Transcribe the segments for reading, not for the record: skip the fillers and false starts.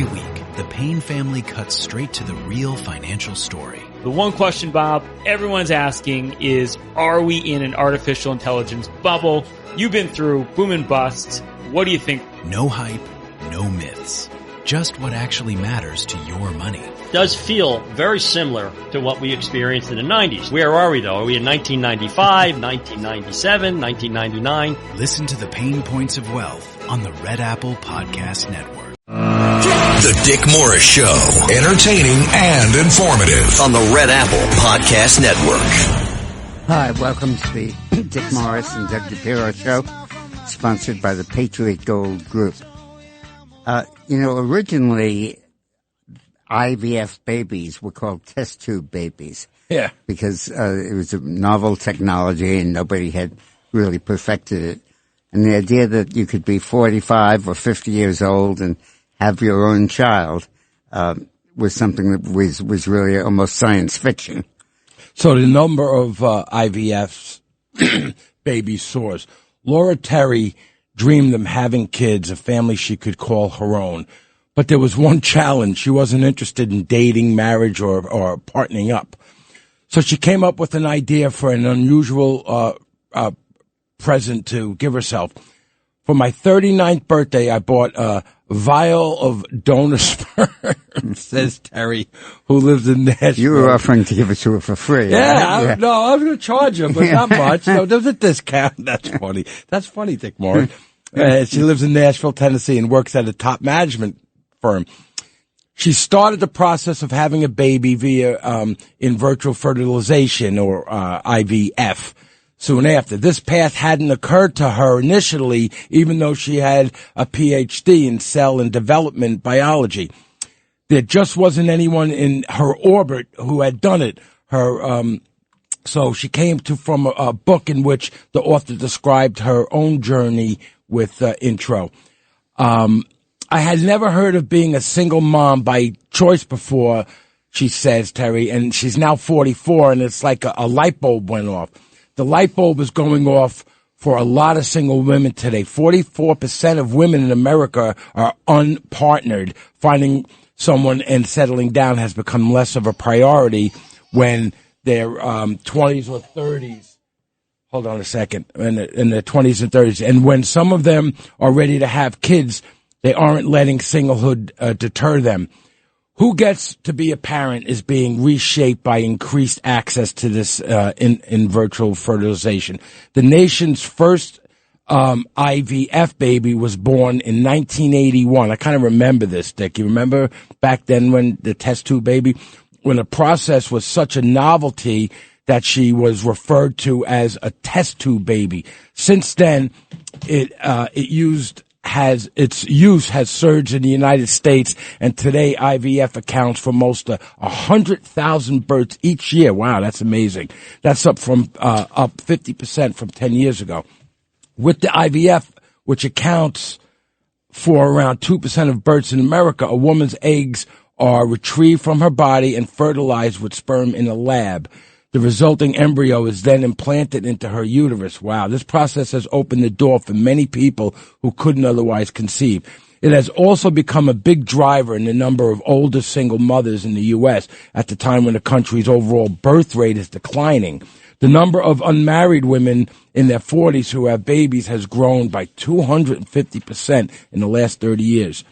Every week, the Payne family cuts straight to the real financial story. The one question, Bob, everyone's asking is, are we in an artificial intelligence bubble? You've been through boom and bust. What do you think? No hype, no myths. Just what actually matters to your money. Does feel very similar to what we experienced in the 90s. Where are we, though? Are we in 1995, 1997, 1999? Listen to the Pain Points of Wealth on the Red Apple Podcast Network. The Dick Morris Show. Entertaining and informative on the Red Apple Podcast Network. Hi, welcome to the Dick Morris and Doug DePiro Show, sponsored by the Patriot Gold Group. Originally, IVF babies were called test tube babies. Yeah. Because it was a novel technology and nobody had really perfected it. And the idea that you could be 45 or 50 years old and have your own child was something that was really almost science fiction. So the number of IVFs babies soars. Laura Terry dreamed of having kids, a family she could call her own. But there was one challenge. She wasn't interested in dating, marriage, or partnering up. So she came up with an idea for an unusual present to give herself. For my 39th birthday, I bought a vial of donor sperm, says Terry, who lives in Nashville. You were offering to give it to her for free. Yeah, right? I was going to charge her, but not much. So there's a discount. That's funny. That's funny, Dick Morris. She lives in Nashville, Tennessee, and works at a top management firm. She started the process of having a baby via in vitro fertilization, or IVF. Soon after. This path hadn't occurred to her initially, even though she had a PhD in cell and development biology. There just wasn't anyone in her orbit who had done it. So she came from a book in which the author described her own journey with intro. I had never heard of being a single mom by choice before, she says, Terry, and she's now 44, and it's like a light bulb went off. The light bulb is going off for a lot of single women today. 44% of women in America are unpartnered. Finding someone and settling down has become less of a priority when they're 20s or 30s. Hold on a second. In their 20s and 30s. And when some of them are ready to have kids, they aren't letting singlehood deter them. Who gets to be a parent is being reshaped by increased access to this in vitro fertilization. The nation's first IVF baby was born in 1981. I kind of remember this, Dick. You remember back then when the test tube baby, when the process was such a novelty that she was referred to as a test tube baby. Since then, its use has surged in the United States, and today IVF accounts for most of 100,000 births each year. Wow, that's amazing. That's up 50% from 10 years ago. With the IVF, which accounts for around 2% of births in America, a woman's eggs are retrieved from her body and fertilized with sperm in a lab. The resulting embryo is then implanted into her uterus. Wow, this process has opened the door for many people who couldn't otherwise conceive. It has also become a big driver in the number of older single mothers in the U.S. at the time when the country's overall birth rate is declining. The number of unmarried women in their 40s who have babies has grown by 250% in the last 30 years.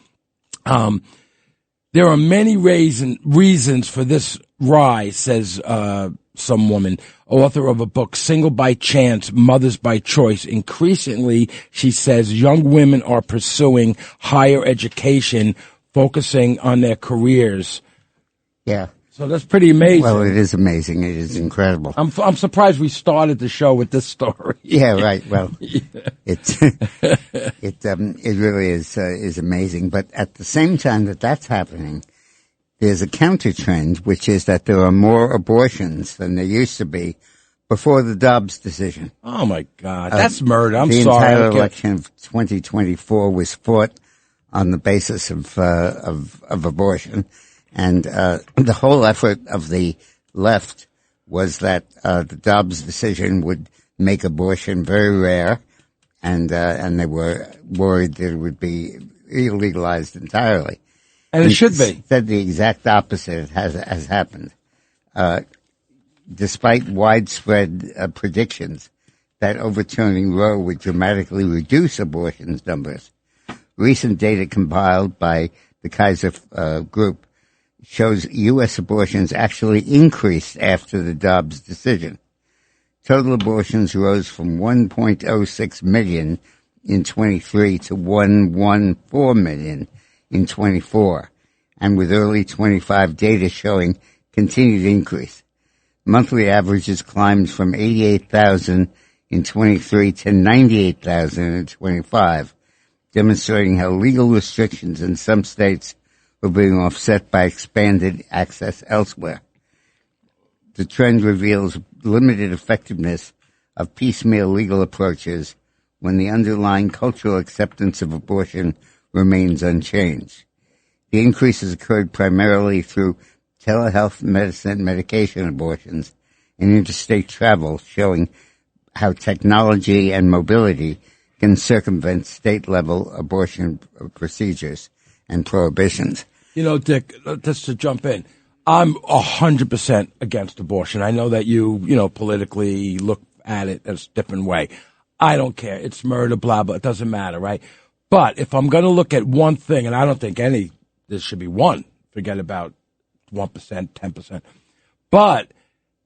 There are many reasons for this rise, says some woman, author of a book, Single by Chance, Mothers by Choice. Increasingly, she says, young women are pursuing higher education, focusing on their careers. Yeah. So that's pretty amazing. Well, it is amazing. It is incredible. I'm surprised we started the show with this story. Yeah, right. Well, it really is amazing. But at the same time that that's happening, there's a counter trend, which is that there are more abortions than there used to be before the Dobbs decision. Oh my God, that's murder. I'm sorry. The entire election of 2024 was fought on the basis of abortion. And the whole effort of the left was that the Dobbs decision would make abortion very rare, and they were worried that it would be illegalized entirely. And it should be. Said the exact opposite has happened. Despite widespread predictions that overturning Roe would dramatically reduce abortions numbers, recent data compiled by the Kaiser Group shows U.S. abortions actually increased after the Dobbs decision. Total abortions rose from 1.06 million in 23 to 1.14 million in 24, and with early 25 data showing continued increase. Monthly averages climbed from 88,000 in 23 to 98,000 in 25, demonstrating how legal restrictions in some states were being offset by expanded access elsewhere. The trend reveals limited effectiveness of piecemeal legal approaches when the underlying cultural acceptance of abortion remains unchanged. The increases occurred primarily through telehealth medicine medication abortions and interstate travel, showing how technology and mobility can circumvent state-level abortion procedures and prohibitions. You know, Dick, just to jump in, I'm 100% against abortion. I know that you politically look at it as a different way. I don't care. It's murder, blah, blah. It doesn't matter, right? But if I'm going to look at one thing, and I don't think this should be one. Forget about 1%, 10%. But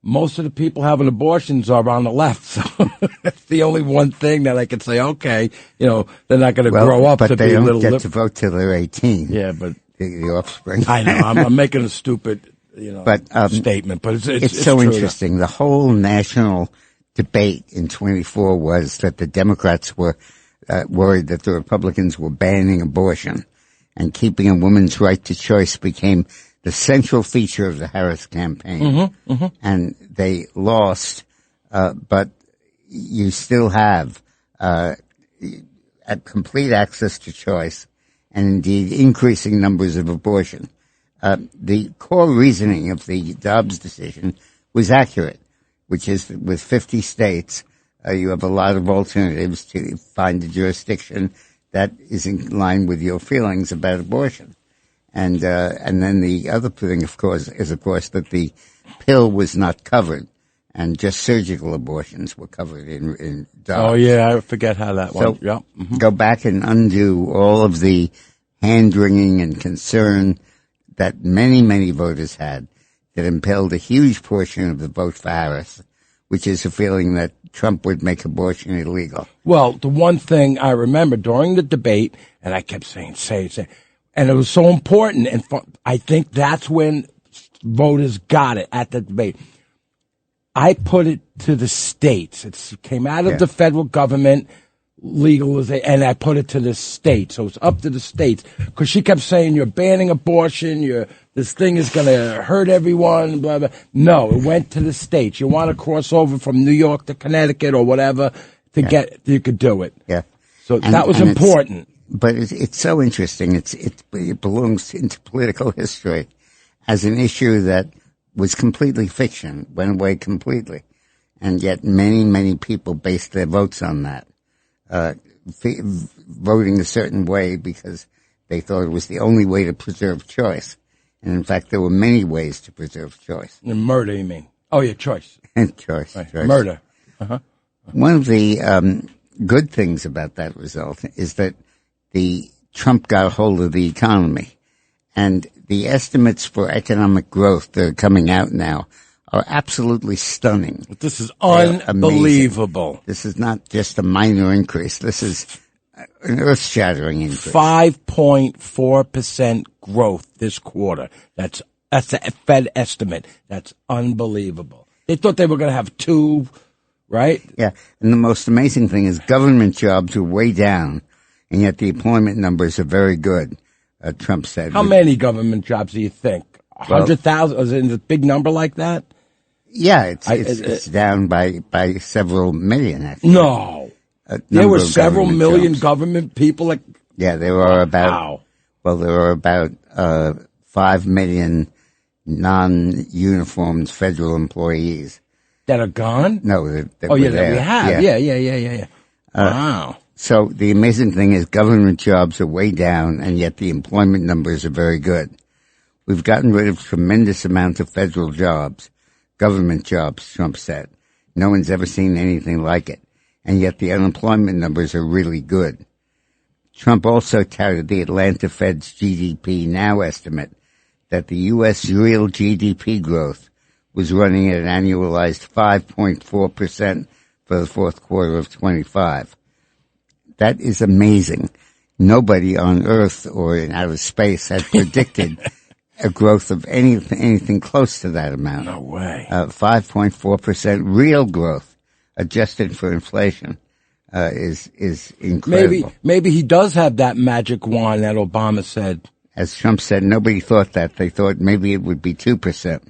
most of the people having abortions are on the left. So that's the only one thing that I could say, okay, they're not going to grow up to be a little... But they don't get to vote till they're 18. Yeah, but... The offspring. I know. I'm making a stupid, statement, but it's so true. Interesting. The whole national debate in 24 was that the Democrats were worried that the Republicans were banning abortion, and keeping a woman's right to choice became the central feature of the Harris campaign. Mm-hmm, mm-hmm. And they lost, but you still have a complete access to choice, and indeed increasing numbers of abortion. The core reasoning of the Dobbs decision was accurate, which is that with 50 states, you have a lot of alternatives to find a jurisdiction that is in line with your feelings about abortion. And then the other thing, of course, is that the pill was not covered, and just surgical abortions were covered in Dobbs. Oh yeah, I forget how that went. So yeah. Mm-hmm. Go back and undo all of the hand-wringing and concern that many, many voters had that impelled a huge portion of the vote for Harris, which is a feeling that Trump would make abortion illegal. Well, the one thing I remember during the debate, and I kept saying, and it was so important, and I think that's when voters got it at the debate. I put it to the states. It came out of the federal government legalization, and I put it to the states. So it's up to the states. Because she kept saying, you're banning abortion, this thing is going to hurt everyone, blah, blah. No, it went to the states. You want to cross over from New York to Connecticut or whatever you could do it. Yeah. So that was important. But it's so interesting. It belongs into political history as an issue that was completely fiction, went away completely. And yet many, many people based their votes on that, voting a certain way because they thought it was the only way to preserve choice. And in fact, there were many ways to preserve choice. And murder, you mean? Oh, yeah, choice. And choice. Right. Murder. Uh-huh. One of the good things about that result is that the Trump got a hold of the economy. And the estimates for economic growth that are coming out now are absolutely stunning. This is unbelievable. This is not just a minor increase. This is an earth-shattering increase. 5.4% growth this quarter. That's a Fed estimate. That's unbelievable. They thought they were going to have 2, right? Yeah. And the most amazing thing is government jobs are way down, and yet the employment numbers are very good. Trump said. How many government jobs do you think? 100,000? Is it a big number like that? Yeah, it's down by several million, actually. No. There were several million government people. Yeah, there are about, wow. Well, there are about 5 million non-uniformed federal employees. That are gone? No, that we have. Yeah. Yeah. Wow. So the amazing thing is government jobs are way down, and yet the employment numbers are very good. We've gotten rid of tremendous amounts of federal jobs, government jobs, Trump said. No one's ever seen anything like it, and yet the unemployment numbers are really good. Trump also touted the Atlanta Fed's GDP Now estimate that the U.S. real GDP growth was running at an annualized 5.4% for the fourth quarter of 25. That is amazing. Nobody on Earth or in outer space had predicted a growth of anything close to that amount. No way. 5.4% real growth, adjusted for inflation, is incredible. Maybe he does have that magic wand that Obama said. As Trump said, nobody thought that. They thought maybe it would be 2%.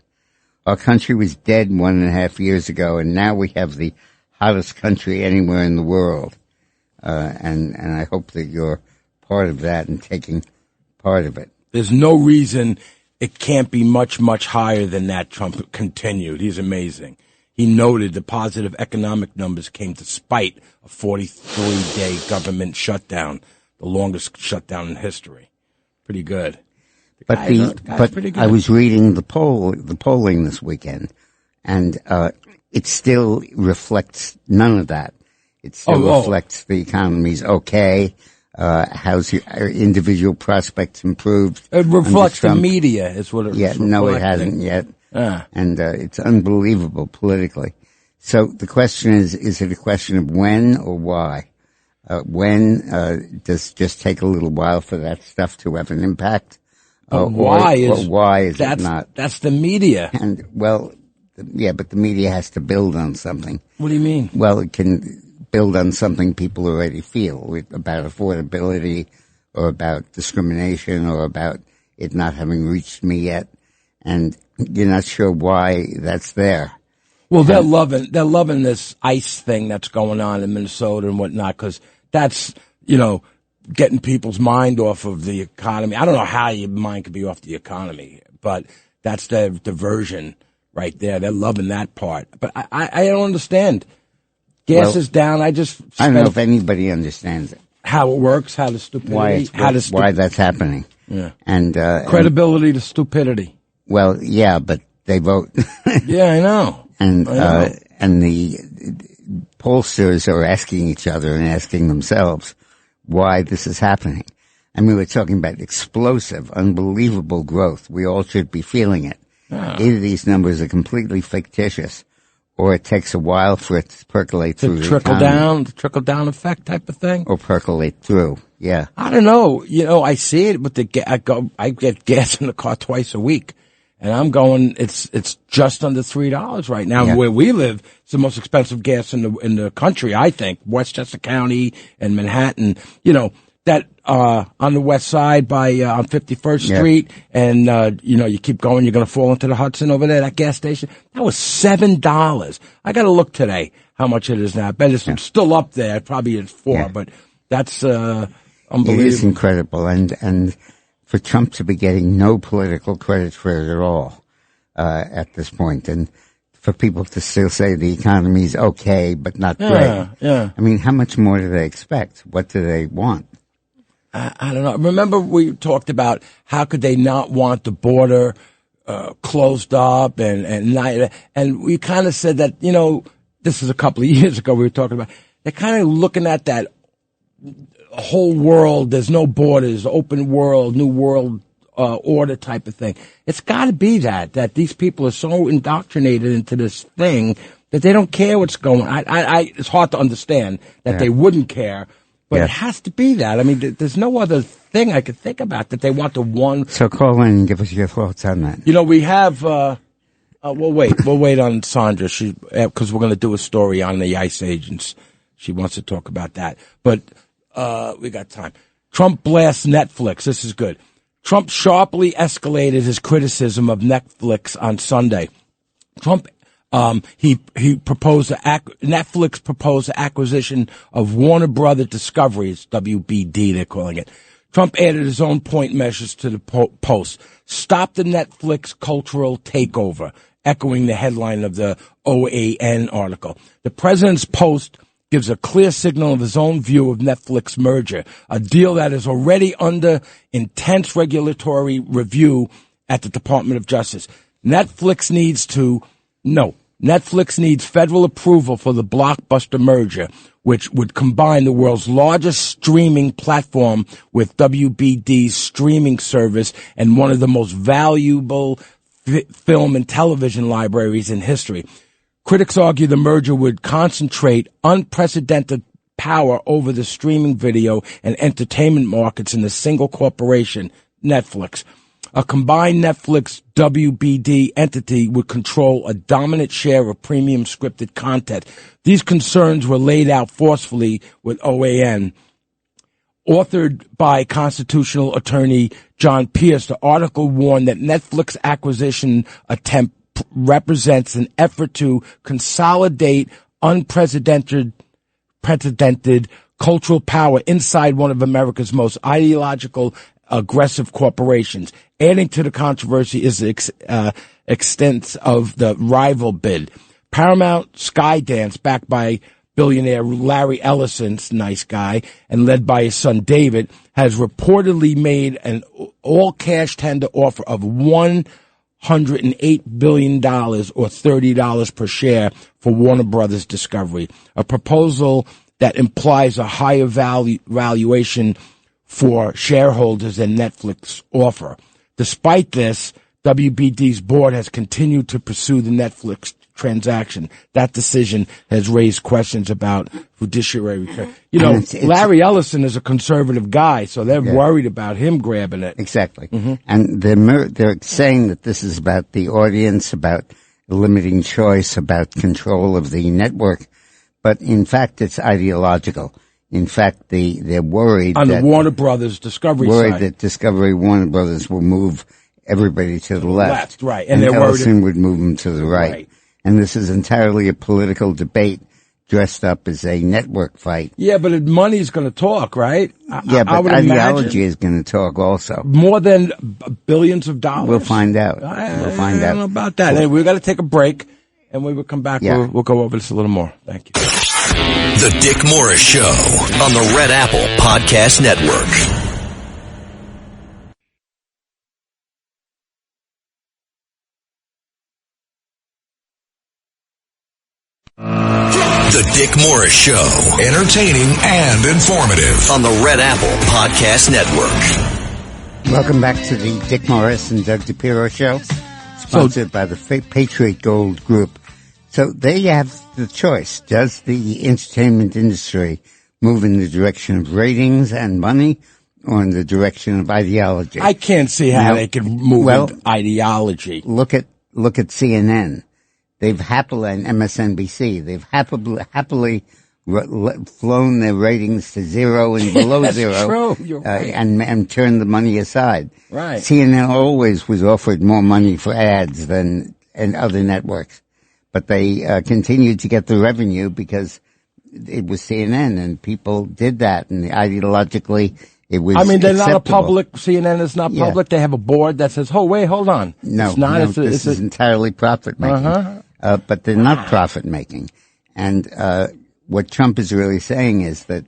Our country was dead 1.5 years ago, and now we have the hottest country anywhere in the world. And I hope that you're part of that and taking part of it. There's no reason it can't be much, much higher than that, Trump continued. He's amazing. He noted the positive economic numbers came despite a 43-day government shutdown, the longest shutdown in history. Pretty good. But pretty good. I was reading the polling this weekend, and it still reflects none of that. It still reflects the economy's okay. How's your individual prospects improved? It reflects the media, is what it's reflecting. No, it hasn't yet. And it's unbelievable politically. So the question is it a question of when or why? When does just take a little while for that stuff to have an impact? Why is it not? That's the media. And, but the media has to build on something. What do you mean? Well, it can build on something people already feel about affordability or about discrimination or about it not having reached me yet. And you're not sure why that's there. Well, they're loving this ICE thing that's going on in Minnesota and whatnot, because that's, getting people's mind off of the economy. I don't know how your mind could be off the economy, but that's their diversion right there. They're loving that part. But I don't understand. Gas is down. I don't know if anybody understands it. How it works, how the stupidity, why that's happening. Yeah. And credibility to stupidity. Well, yeah, but they vote. Yeah, I know. And the pollsters are asking each other and asking themselves why this is happening. I mean, we're talking about explosive, unbelievable growth. We all should be feeling it. Either these numbers are completely fictitious, or it takes a while for it to percolate through the economy. Trickle down effect type of thing, or percolate through. Yeah, I don't know. I see it with I get gas in the car twice a week, and I'm going. It's just under $3 right now. Yeah. Where we live, it's the most expensive gas in the country. I think Westchester County and Manhattan. That on the west side by on 51st Street, and you keep going, you're going to fall into the Hudson over there. That gas station, that was $7. I got to look today how much it is now. I bet it's still up there. Probably it's $4, but that's unbelievable. It is incredible, and for Trump to be getting no political credit for it at all at this point, and for people to still say the economy's okay but not great. Yeah. I mean, how much more do they expect? What do they want? I don't know. Remember we talked about how could they not want the border closed up and we kind of said that, this is a couple of years ago we were talking about, they're kind of looking at that whole world, there's no borders, open world, new world order type of thing. It's got to be that these people are so indoctrinated into this thing that they don't care what's going on. It's hard to understand that they wouldn't care. But it has to be that. I mean, there's no other thing I could think about that they want the one. So call in and give us your thoughts on that. We have, we'll wait on Sandra, because we're going to do a story on the ICE agents. She wants to talk about that. But, we got time. Trump blasts Netflix. This is good. Trump sharply escalated his criticism of Netflix on Sunday. Trump he proposed Netflix proposed the acquisition of Warner Brother Discovery. It's WBD, they're calling it. Trump added his own point measures to the post. Stop the Netflix cultural takeover, echoing the headline of the OAN article. The president's post gives a clear signal of his own view of Netflix merger, a deal that is already under intense regulatory review at the Department of Justice. Netflix needs federal approval for the Blockbuster merger, which would combine the world's largest streaming platform with WBD's streaming service and one of the most valuable film and television libraries in history. Critics argue the merger would concentrate unprecedented power over the streaming video and entertainment markets in a single corporation, Netflix. A combined Netflix WBD entity would control a dominant share of premium scripted content. These concerns were laid out forcefully with OAN. Authored by constitutional attorney John Pierce, the article warned that Netflix acquisition attempt represents an effort to consolidate unprecedented cultural power inside one of America's most ideological, aggressive corporations. Adding to the controversy is the extent of the rival bid. Paramount Skydance, backed by billionaire Larry Ellison, nice guy, and led by his son David, has reportedly made an all-cash tender offer of $108 billion or $30 per share for Warner Brothers Discovery, a proposal that implies a higher valuation for shareholders than Netflix offer. Despite this, WBD's board has continued to pursue the Netflix transaction. That decision has raised questions about fiduciary. You know, Larry Ellison is a conservative guy, so they're worried about him grabbing it. Exactly. Mm-hmm. And they're saying that this is about the audience, about limiting choice, about control of the network. But in fact, it's ideological. In fact, they're worried on that the Warner Brothers Discovery side. That Warner Brothers will move everybody to the left. Right. And Ellison would move them to the right. And this is entirely a political debate dressed up as a network fight. Yeah, but money's going to talk, right? But ideology is going to talk also. More than billions of dollars? We'll find out. I don't know about that. Hey, we've got to take a break, and when we come back, we'll go over this a little more. Thank you. The Dick Morris Show on the Red Apple Podcast Network. The Dick Morris Show, entertaining and informative on the Red Apple Podcast Network. Welcome back to the Dick Morris and Doug DePiro Show, sponsored by the Patriot Gold Group. So there you have the choice. Does the entertainment industry move in the direction of ratings and money or in the direction of ideology? I can't see how they could move in ideology. Look at CNN. They've happily, and MSNBC, they've happily flown their ratings to zero and below That's zero. True. You're right. And turned the money aside. Right. CNN always was offered more money for ads than other networks. But they continued to get the revenue because it was CNN and people did that, and ideologically it was they're acceptable. not a public, CNN is not public. They have a board that says, oh, wait, hold on. No, it's not. This is entirely profit-making. But they're not profit-making. And what Trump is really saying is that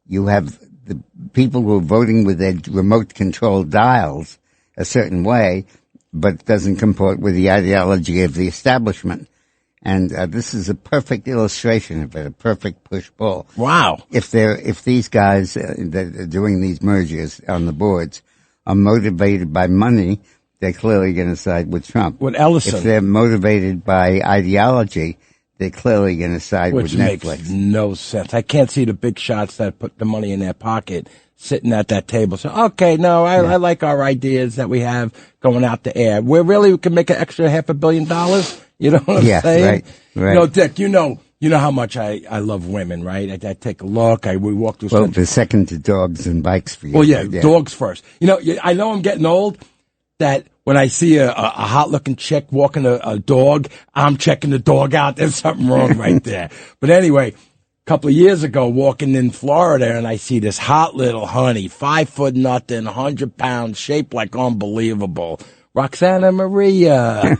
you have the people who are voting with their remote-controlled dials a certain way, but it doesn't comport with the ideology of the establishment. And this is a perfect illustration of it, a perfect push-pull. Wow. If these guys that are doing these mergers on the boards are motivated by money, they're clearly going to side with Trump. With Ellison. If they're motivated by ideology, they're clearly going to side with Netflix. Which makes no sense. I can't see the big shots that put the money in their pocket sitting at that table. So, okay, no, I like our ideas that we have going out the air. We can make an extra $500 million. You know what I'm saying? Right. No, Dick, you know how much I love women, right? I take a look. We walk through. Well, the second to dogs and bikes for you. Well, yeah, dogs first. I know I'm getting old. That when I see a hot-looking chick walking a dog, I'm checking the dog out. There's something wrong right there. But anyway, a couple of years ago, walking in Florida, and I see this hot little honey, 5 foot nothing, 100 pounds, shaped like unbelievable, Roxana Maria.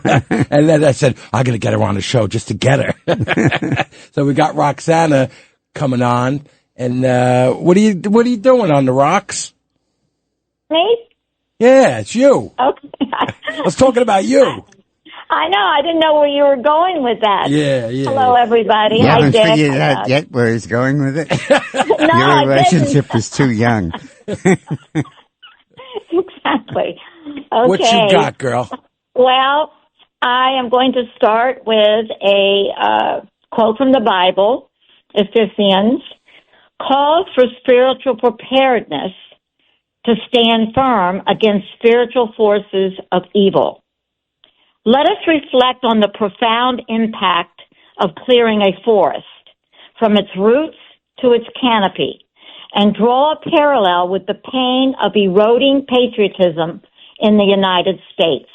And then I said, I got to get her on the show just to get her. So we got Roxana coming on. And what are you doing on the rocks? Me? Yeah, it's you. Okay. I was talking about you. I know. I didn't know where you were going with that. Yeah. Hello, everybody. You haven't Dick. figured out yet where he's going with it? No, Your relationship I is too young. didn't. Exactly. Okay. What you got, girl? Well, I am going to start with a quote from the Bible, Ephesians, calls for spiritual preparedness to stand firm against spiritual forces of evil. Let us reflect on the profound impact of clearing a forest from its roots to its canopy and draw a parallel with the pain of eroding patriotism in the United States.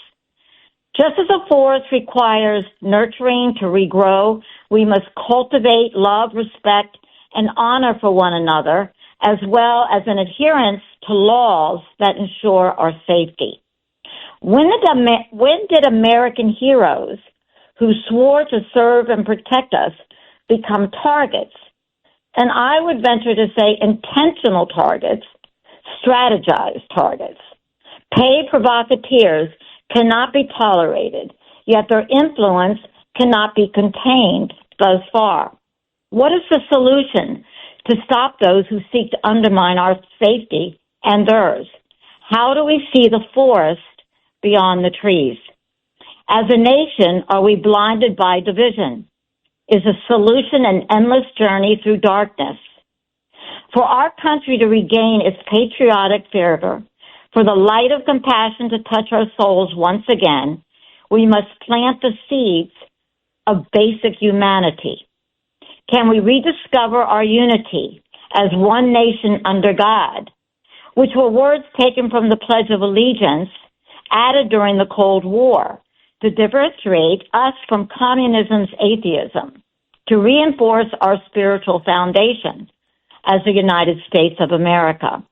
Just as a forest requires nurturing to regrow, we must cultivate love, respect, and honor for one another, as well as an adherence to laws that ensure our safety. When did American heroes who swore to serve and protect us become targets? And I would venture to say intentional targets, strategized targets. Paid provocateurs cannot be tolerated, yet their influence cannot be contained thus far. What is the solution to stop those who seek to undermine our safety and theirs? How do we see the forest beyond the trees? As a nation, are we blinded by division? Is a solution an endless journey through darkness? For our country to regain its patriotic fervor, for the light of compassion to touch our souls once again, we must plant the seeds of basic humanity. Can we rediscover our unity as one nation under God, which were words taken from the Pledge of Allegiance, added during the Cold War to differentiate us from communism's atheism, to reinforce our spiritual foundation as the United States of America?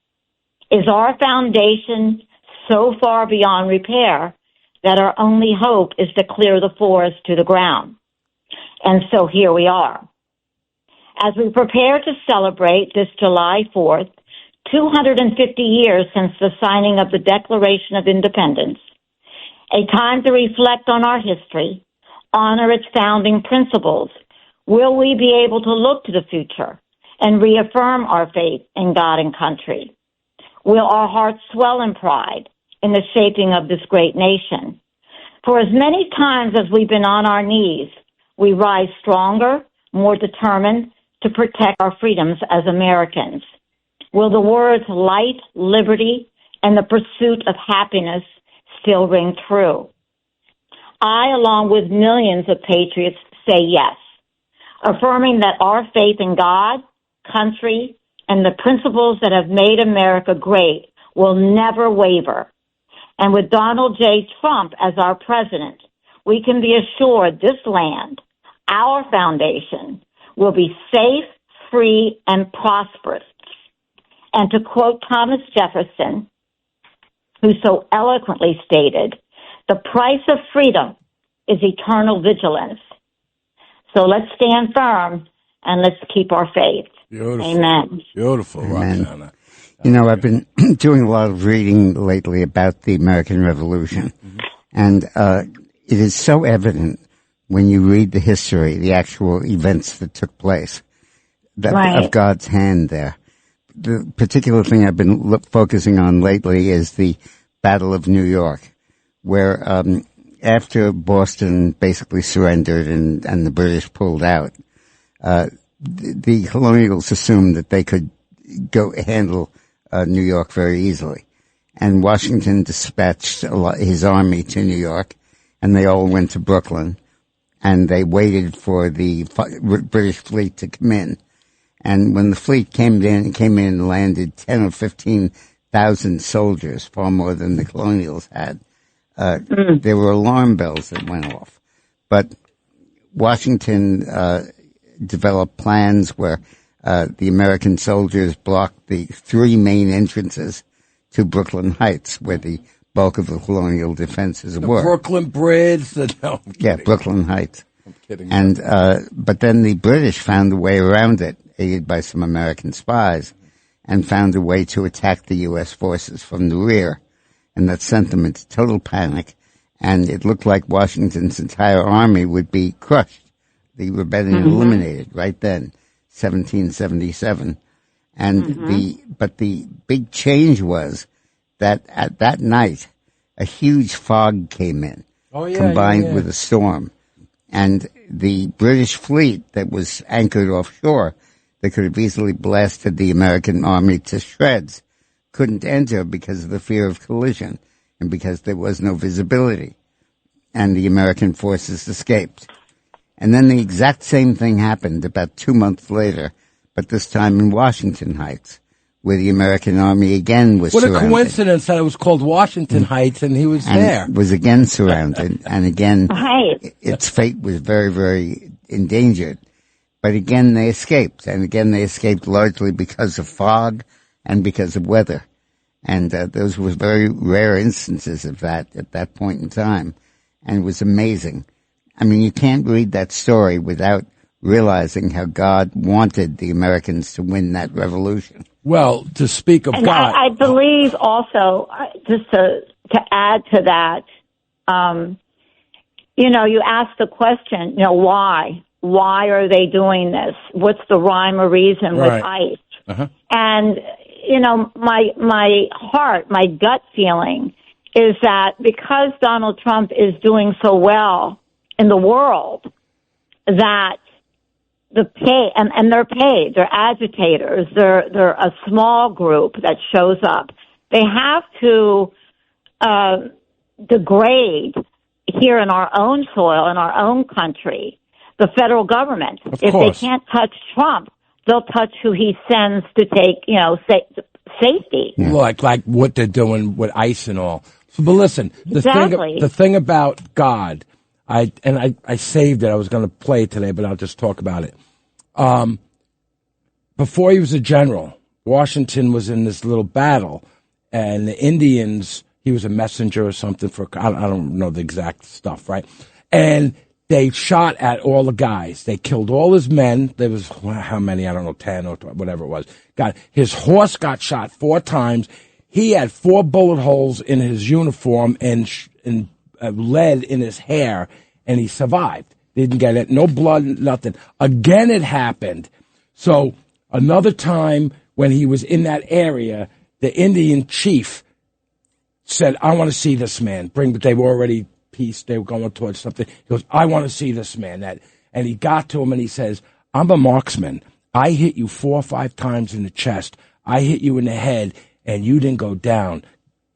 Is our foundation so far beyond repair that our only hope is to clear the forest to the ground? And so here we are. As we prepare to celebrate this July 4th, 250 years since the signing of the Declaration of Independence, a time to reflect on our history, honor its founding principles, will we be able to look to the future and reaffirm our faith in God and country? Will our hearts swell in pride in the shaping of this great nation? For as many times as we've been on our knees, we rise stronger, more determined to protect our freedoms as Americans. Will the words light, liberty, and the pursuit of happiness still ring true? I, along with millions of patriots, say yes, affirming that our faith in God, country, and the principles that have made America great will never waver. And with Donald J. Trump as our president, we can be assured this land, our foundation, will be safe, free, and prosperous. And to quote Thomas Jefferson, who so eloquently stated, the price of freedom is eternal vigilance. So let's stand firm and let's keep our faith. Beautiful. Amen. Beautiful, Amen. Roxana. You know, I've been doing a lot of reading lately about the American Revolution. Mm-hmm. And it is so evident when you read the history, the actual events that took place, that of God's hand there. The particular thing I've been focusing on lately is the Battle of New York, where after Boston basically surrendered and the British pulled out, the colonials assumed that they could go handle New York very easily. And Washington dispatched his army to New York, and they all went to Brooklyn, and they waited for the British fleet to come in. And when the fleet came in and landed 10 or 15,000 soldiers, far more than the colonials had, there were alarm bells that went off. But Washington developed plans where the American soldiers blocked the three main entrances to Brooklyn Heights, where the bulk of the colonial defenses were. Brooklyn Bridge. Brooklyn Heights. I'm kidding. And but then the British found a way around it, aided by some American spies, and found a way to attack the U.S. forces from the rear. And that sent them into total panic, and it looked like Washington's entire army would be crushed, the rebellion eliminated right then, 1777. And but the big change was that at that night, a huge fog came in, combined with a storm. And the British fleet that was anchored offshore, that could have easily blasted the American army to shreds, couldn't enter because of the fear of collision and because there was no visibility. And the American forces escaped. And then the exact same thing happened about 2 months later, but this time in Washington Heights, where the American army again was surrounded. What a coincidence that it was called Washington Heights and he was there. Was again surrounded, and again its fate was very, very endangered. But again they escaped, and again they escaped largely because of fog and because of weather. And those were very rare instances of that at that point in time. And it was amazing. I mean, you can't read that story without realizing how God wanted the Americans to win that revolution. Well, to speak of and God. I believe also, just to add to that, you asked the question, why? Why are they doing this? What's the rhyme or reason with ICE? Uh-huh. And, my heart, my gut feeling is that because Donald Trump is doing so well in the world, that the pay, and they're paid, they're agitators, they're a small group that shows up. They have to degrade here in our own soil, in our own country, the federal government. If they can't touch Trump, they'll touch who he sends to take, safety. Like what they're doing with ICE and all. So, but listen, the thing about God, I saved it. I was going to play it today, but I'll just talk about it. Before he was a general, Washington was in this little battle, and the Indians, he was a messenger or something for, I don't know the exact stuff, right? And they shot at all the guys. They killed all his men. There was, how many? I don't know, 10 or whatever it was. His horse got shot 4 times. He had 4 bullet holes in his uniform and lead in his hair, and he survived. Didn't get it. No blood, nothing. Again, it happened. So another time when he was in that area, the Indian chief said, I want to see this man. They were already peace. They were going towards something. He goes, I want to see this man. And he got to him and he says, I'm a marksman. I hit you 4 or 5 times in the chest. I hit you in the head and you didn't go down.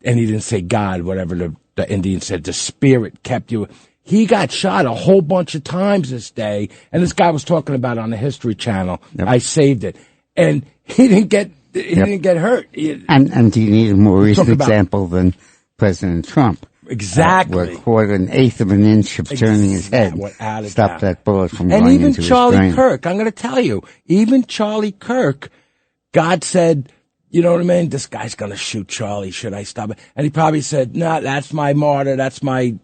And he didn't say God, whatever the Indian said. The spirit kept you. He got shot a whole bunch of times this day. And this guy was talking about it on the History Channel. Yep. I saved it. And he didn't get hurt. And do you need a more recent example than President Trump? Exactly. Where a quarter, an eighth of an inch of turning his head stopped that bullet from going into his brain. And even Charlie Kirk, I'm going to tell you, even Charlie Kirk, God said, you know what I mean? This guy's going to shoot Charlie. Should I stop it? And he probably said, nah, that's my martyr. That's my,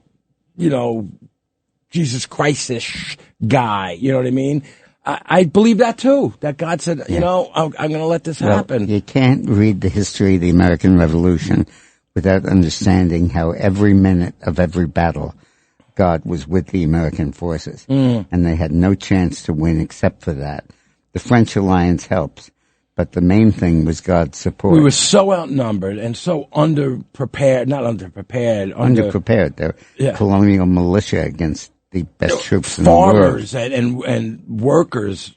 Jesus Christ-ish guy. You know what I mean? I believe that too. That God said, I'm going to let this happen. You can't read the history of the American Revolution without understanding how every minute of every battle, God was with the American forces. And they had no chance to win except for that. The French alliance helps, but the main thing was God's support. We were so outnumbered and so underprepared. They're colonial militia against the best troops in the world. Farmers and workers.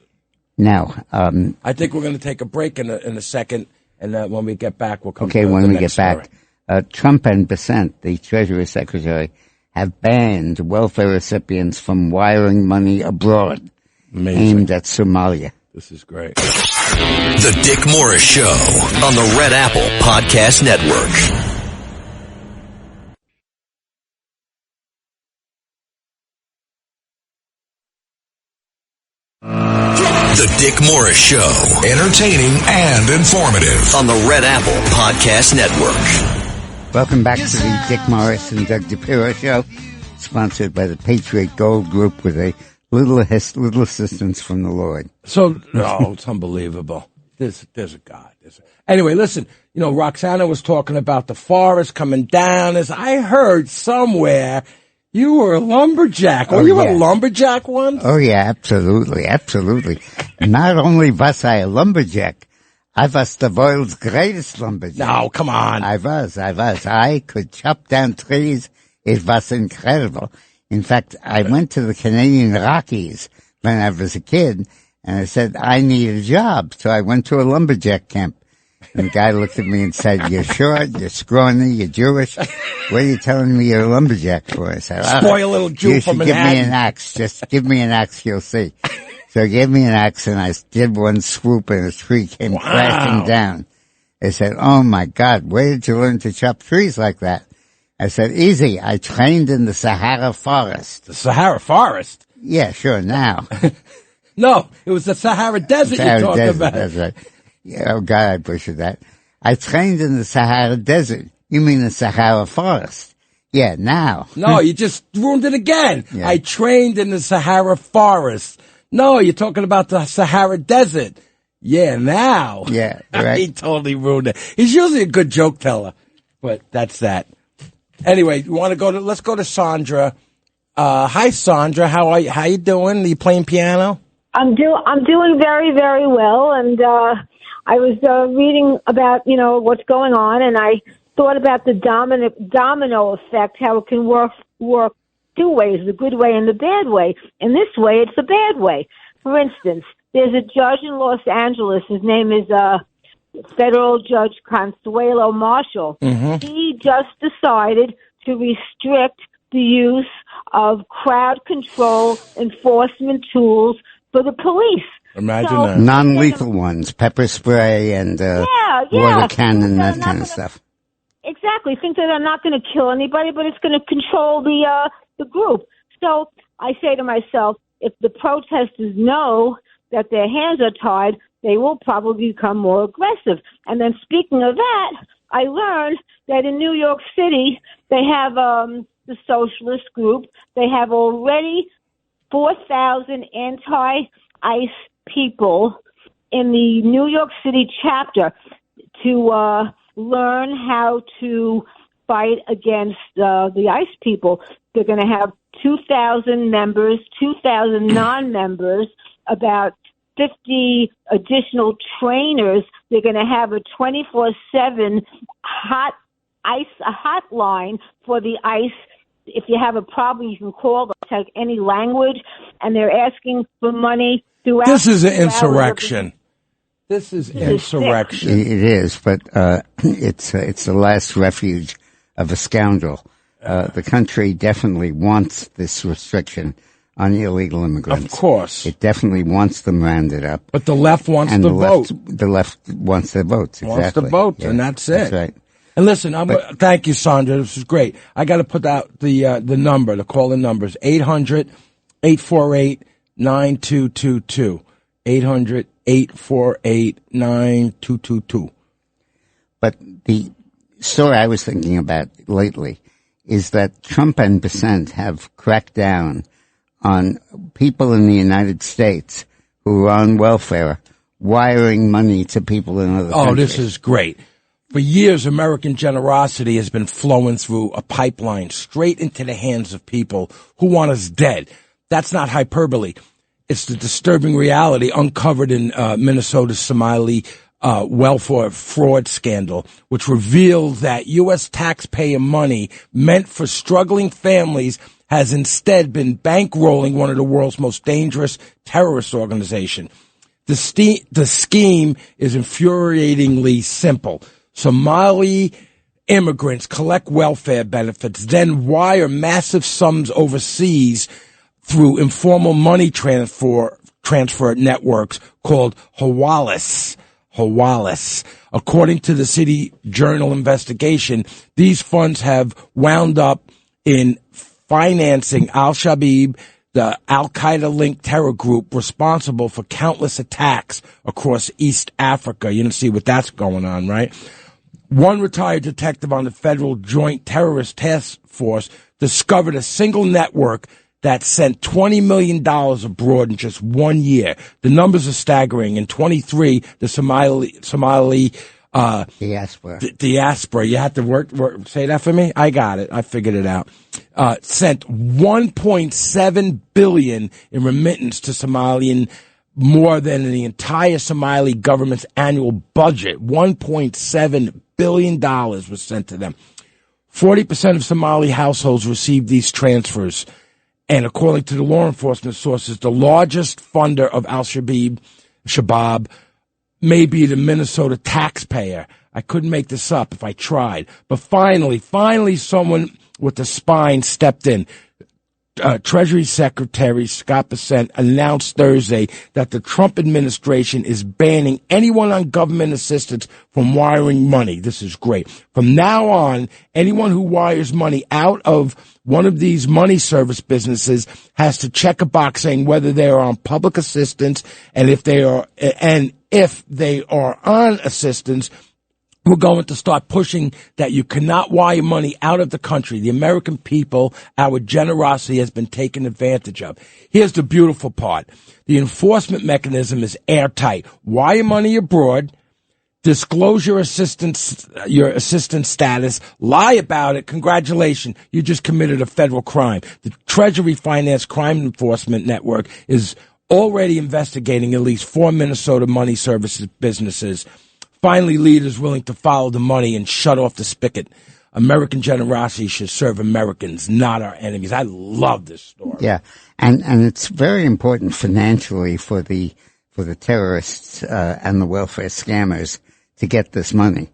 Now, I think we're going to take a break in a second, and when we get back, we'll come to when the we next get back. Trump and Besant, the Treasury Secretary, have banned welfare recipients from wiring money abroad aimed at Somalia. This is great. The Dick Morris Show on the Red Apple Podcast Network. The Dick Morris Show, entertaining and informative on the Red Apple Podcast Network. Welcome back to the Dick Morris and Doug DePiro Show, sponsored by the Patriot Gold Group with a little assistance from the Lord. So, no, it's unbelievable. There's a God. Anyway, listen, Roxana was talking about the forest coming down. As I heard somewhere, you were a lumberjack. Were you a lumberjack once? Oh, yeah, absolutely, absolutely. Not only was I a lumberjack, I was the world's greatest lumberjack. No, come on. I was. I could chop down trees. It was incredible. In fact, I went to the Canadian Rockies when I was a kid, and I said, I need a job. So I went to a lumberjack camp. And the guy looked at me and said, you're short, you're scrawny, you're Jewish. What are you telling me you're a lumberjack for? I said, spoil little Jew from Manhattan. Give me an axe. Just give me an axe, you'll see. So he gave me an axe, and I did one swoop, and a tree came crashing down. They said, oh, my God, where did you learn to chop trees like that? I said, easy. I trained in the Sahara Forest. The Sahara Forest? Yeah, sure, now. No, it was the Sahara Desert you're talking about. That's right. Yeah, oh, God, I butchered that. I trained in the Sahara Desert. You mean the Sahara Forest? Yeah, now. No, you just ruined it again. Yeah. I trained in the Sahara Forest. No, you're talking about the Sahara Desert. Yeah, now. Yeah, right. He totally ruined it. He's usually a good joke teller, but that's that. Anyway, let's go to Sandra. Hi, Sandra. How you doing? Are you playing piano? I'm doing very, very well, and I was reading about what's going on, and I thought about the domino effect, how it can work two ways, the good way and the bad way. In this way, it's the bad way. For instance, there's a judge in Los Angeles. His name is Federal Judge Consuelo Marshall. Mm-hmm. He just decided to restrict the use of crowd control enforcement tools for the police. Imagine that. Non-lethal ones, pepper spray and water cannon, that kind of stuff. Exactly. Think that they're not going to kill anybody, but it's going to control the group. So I say to myself, if the protesters know that their hands are tied, they will probably become more aggressive. And then speaking of that, I learned that in New York City, they have the socialist group. They have already 4,000 anti-ICE people in the New York City chapter to learn how to fight against the ICE people. They're going to have 2,000 members, 2,000 non-members, about 50 additional trainers. They're going to have a 24/7 hotline for the ICE. If you have a problem, you can call. They'll take any language, and they're asking for money throughout. This is an insurrection. This is insurrection. It is, but it's the last refuge of a scoundrel. The country definitely wants this restriction on illegal immigrants. Of course. It definitely wants them rounded up. But the left wants the vote. The left wants their votes, exactly. Wants the vote, and that's it. That's right. And listen, thank you, Sandra. This is great. I got to put out the number, the call-in numbers, 800-848-9222. 800-848-9222. But the story I was thinking about lately is that Trump and Bessent have cracked down on people in the United States who are on welfare, wiring money to people in other countries. Oh, this is great. For years, American generosity has been flowing through a pipeline straight into the hands of people who want us dead. That's not hyperbole. It's the disturbing reality uncovered in Minnesota's Somali welfare fraud scandal, which revealed that U.S. taxpayer money meant for struggling families has instead been bankrolling one of the world's most dangerous terrorist organizations. The scheme is infuriatingly simple. Somali immigrants collect welfare benefits, then wire massive sums overseas through informal money transfer networks called Hawalas. According to the City Journal investigation, these funds have wound up in financing Al-Shabaab, the Al-Qaeda-linked terror group responsible for countless attacks across East Africa. You don't see what that's going on, right? One retired detective on the Federal Joint Terrorist Task Force discovered a single network that sent $20 million abroad in just 1 year. The numbers are staggering. In 23, the Somali diaspora. You have to work, say that for me? I got it. I figured it out. Sent $1.7 billion in remittance to Somalian, more than the entire Somali government's annual budget. $1.7 billion was sent to them. 40% of Somali households received these transfers. And according to the law enforcement sources, the largest funder of Al-Shabaab may be the Minnesota taxpayer. I couldn't make this up if I tried. But finally, someone with a spine stepped in. Treasury Secretary Scott Bessent announced Thursday that the Trump administration is banning anyone on government assistance from wiring money. This is great. From now on, anyone who wires money out of one of these money service businesses has to check a box saying whether they are on public assistance, and if they are on assistance, we're going to start pushing that you cannot wire money out of the country. The American people, our generosity has been taken advantage of. Here's the beautiful part. The enforcement mechanism is airtight. Wire money abroad, disclose your assistance status, lie about it. Congratulations. You just committed a federal crime. The Treasury Finance Crime Enforcement Network is already investigating at least 4 Minnesota money services businesses. Finally, leaders willing to follow the money and shut off the spigot. American generosity should serve Americans, not our enemies. I love this story. Yeah, and it's very important financially for the terrorists and the welfare scammers to get this money.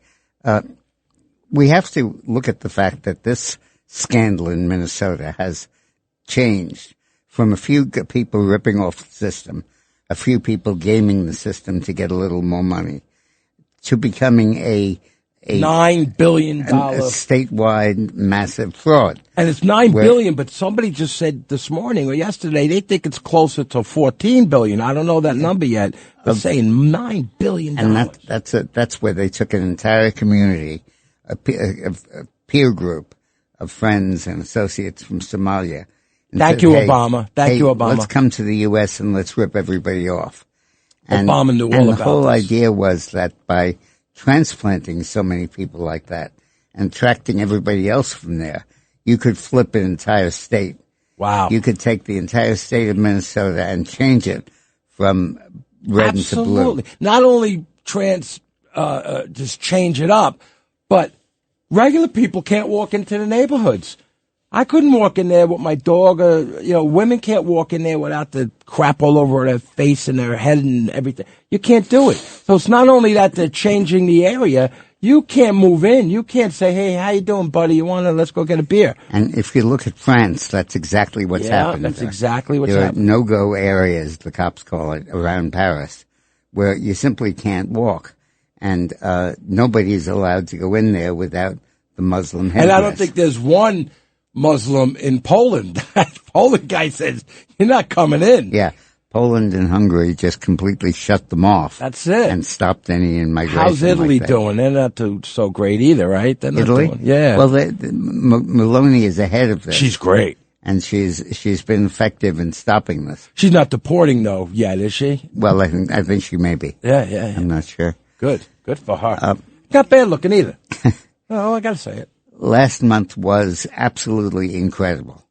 We have to look at the fact that this scandal in Minnesota has changed from a few people ripping off the system, a few people gaming the system to get a little more money, to becoming a $9 billion statewide massive fraud. And it's $9 billion, but somebody just said this morning or yesterday they think it's closer to $14 billion. I don't know that number yet, but saying $9 billion. And that's where they took an entire community, a peer group of friends and associates from Somalia. Thank you, Obama. Thank you, Obama. Let's come to the U.S. and let's rip everybody off. Obama knew all about this. And the whole idea was that by transplanting so many people like that and attracting everybody else from there, you could flip an entire state. Wow. You could take the entire state of Minnesota and change it from red into blue. Absolutely. Not only just change it up, but regular people can't walk into the neighborhoods. I couldn't walk in there with my dog. Women can't walk in there without the crap all over their face and their head and everything. You can't do it. So it's not only that they're changing the area. You can't move in. You can't say, hey, how you doing, buddy? Let's go get a beer. And if you look at France, that's exactly what's happened. That's exactly what's happened. There are no-go areas, the cops call it, around Paris, where you simply can't walk. And nobody is allowed to go in there without the Muslim headdress. And I don't think there's one Muslim in Poland. That Poland guy says, you're not coming in. Yeah. Poland and Hungary just completely shut them off. That's it. And stopped any immigration. How's Italy doing? They're not so great either, right? They're not Italy? Yeah. Well, Meloni is ahead of this. She's great. And she's been effective in stopping this. She's not deporting, though, yet, is she? Well, I think she may be. Yeah. I'm not sure. Good for her. Not bad looking either. Oh, I gotta say it. Last month was absolutely incredible.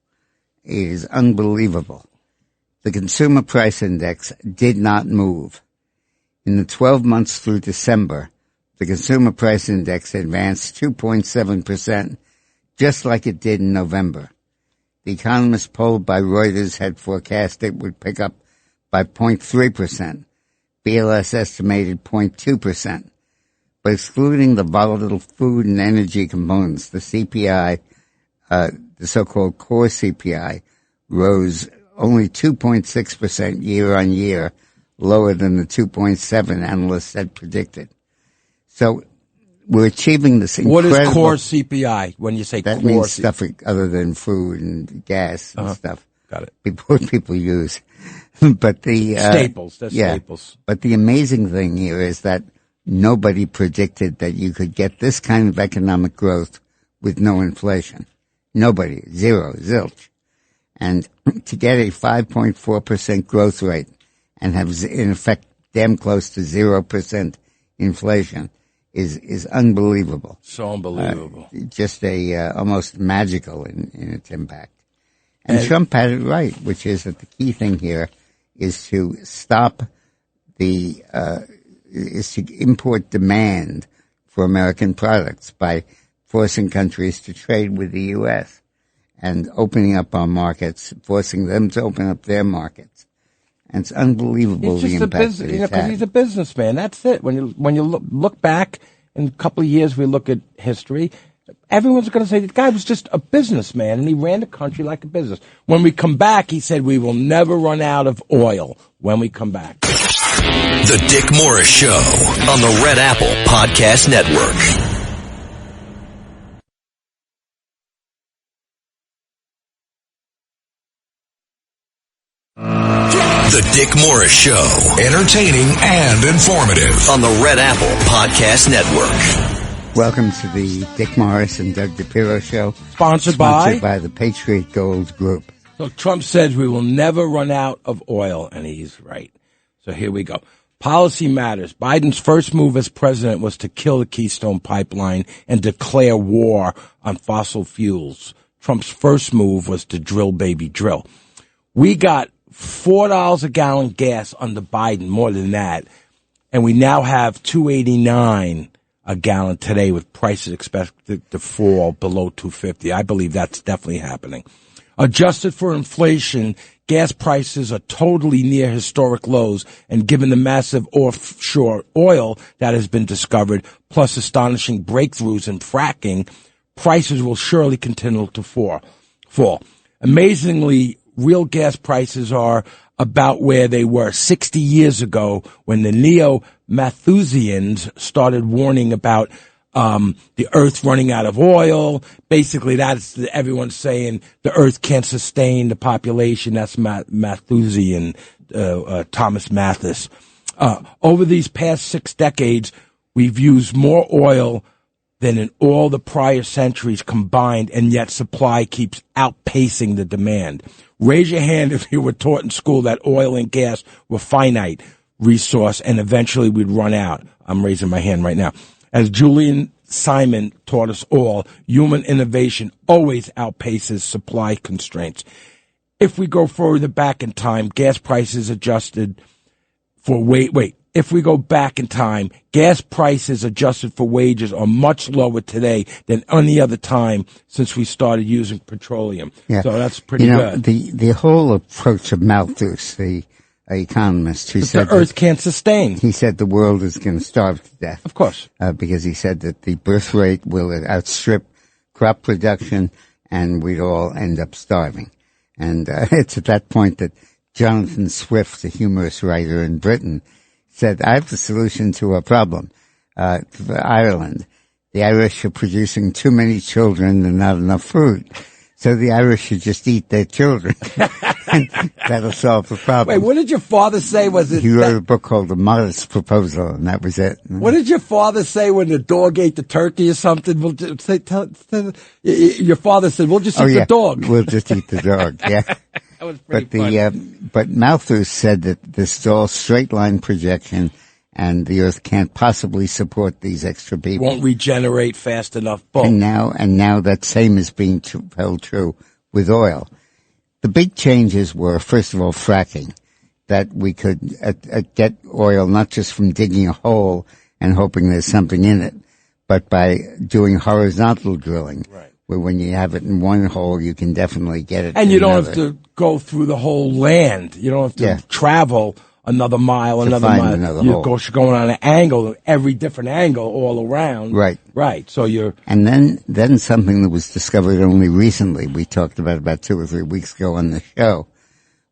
It is unbelievable. The Consumer Price Index did not move. In the 12 months through December, the Consumer Price Index advanced 2.7%, just like it did in November. The economists polled by Reuters had forecast it would pick up by 0.3%. BLS estimated 0.2%. But excluding the volatile food and energy components, the CPI, the so-called core CPI, rose only 2.6% year on year, lower than the 2.7 analysts had predicted. So we're achieving this incredible... What is core CPI when you say that core? That means stuff other than food and gas and stuff. Got it. People use. But the... staples. That's staples. But the amazing thing here is that nobody predicted that you could get this kind of economic growth with no inflation. Nobody. Zero. Zilch. And to get a 5.4% growth rate and have, in effect, damn close to 0% inflation is unbelievable. So unbelievable. Just almost magical in its impact. And Trump had it right, which is that the key thing here is to stop is to import demand for American products by forcing countries to trade with the U.S. and opening up our markets, forcing them to open up their markets. And it's unbelievable the impact that it's had. He's a businessman. That's it. When you look back in a couple of years, we look at history, everyone's going to say the guy was just a businessman, and he ran the country like a business. When we come back, he said we will never run out of oil when we come back. The Dick Morris Show on the Red Apple Podcast Network. The Dick Morris Show, entertaining and informative on the Red Apple Podcast Network. Welcome to the Dick Morris and Doug DePiro Show. Sponsored by the Patriot Gold Group. So Trump says we will never run out of oil, and he's right. So here we go. Policy matters. Biden's first move as president was to kill the Keystone Pipeline and declare war on fossil fuels. Trump's first move was to drill, baby, drill. We got $4 a gallon gas under Biden, more than that. And we now have $2.89 a gallon today with prices expected to fall below $2.50. I believe that's definitely happening. Adjusted for inflation, gas prices are totally near historic lows, and given the massive offshore oil that has been discovered, plus astonishing breakthroughs in fracking, prices will surely continue to fall. Amazingly, real gas prices are about where they were 60 years ago when the neo-Malthusians started warning about the earth running out of oil. Basically, that's everyone's saying the earth can't sustain the population. That's Malthusian, Thomas Malthus. Over these past 6 decades, we've used more oil than in all the prior centuries combined, and yet supply keeps outpacing the demand. Raise your hand if you were taught in school that oil and gas were finite resource and eventually we'd run out. I'm raising my hand right now. As Julian Simon taught us all, human innovation always outpaces supply constraints. If we go further back in time, gas prices adjusted for If we go back in time, gas prices adjusted for wages are much lower today than any other time since we started using petroleum. Yeah. So that's pretty good. The whole approach of Malthus, the economist who said the earth can't sustain. He said the world is going to starve to death. Of course. Because he said that the birth rate will outstrip crop production and we'd all end up starving. And it's at that point that Jonathan Swift, a humorous writer in Britain, said, I have the solution to a problem. For Ireland, the Irish are producing too many children and not enough food. So the Irish should just eat their children. And that'll solve the problem. Wait, what did your father say? He wrote a book called The Modest Proposal, and that was it. What did your father say when the dog ate the turkey or something? Your father said, we'll just eat the dog. We'll just eat the dog, yeah. That was pretty funny. But Malthus said that this is all straight line projection and the earth can't possibly support these extra people. Won't regenerate fast enough. And now that same is being held true with oil. The big changes were, first of all, fracking, that we could get oil not just from digging a hole and hoping there's something in it, but by doing horizontal drilling. Right. Where when you have it in one hole, you can definitely get it. And you don't have to go through the whole land. You don't have to travel another mile, You're going on an angle, every different angle all around. Right. So and then something that was discovered only recently, we talked about 2 or 3 weeks ago on the show,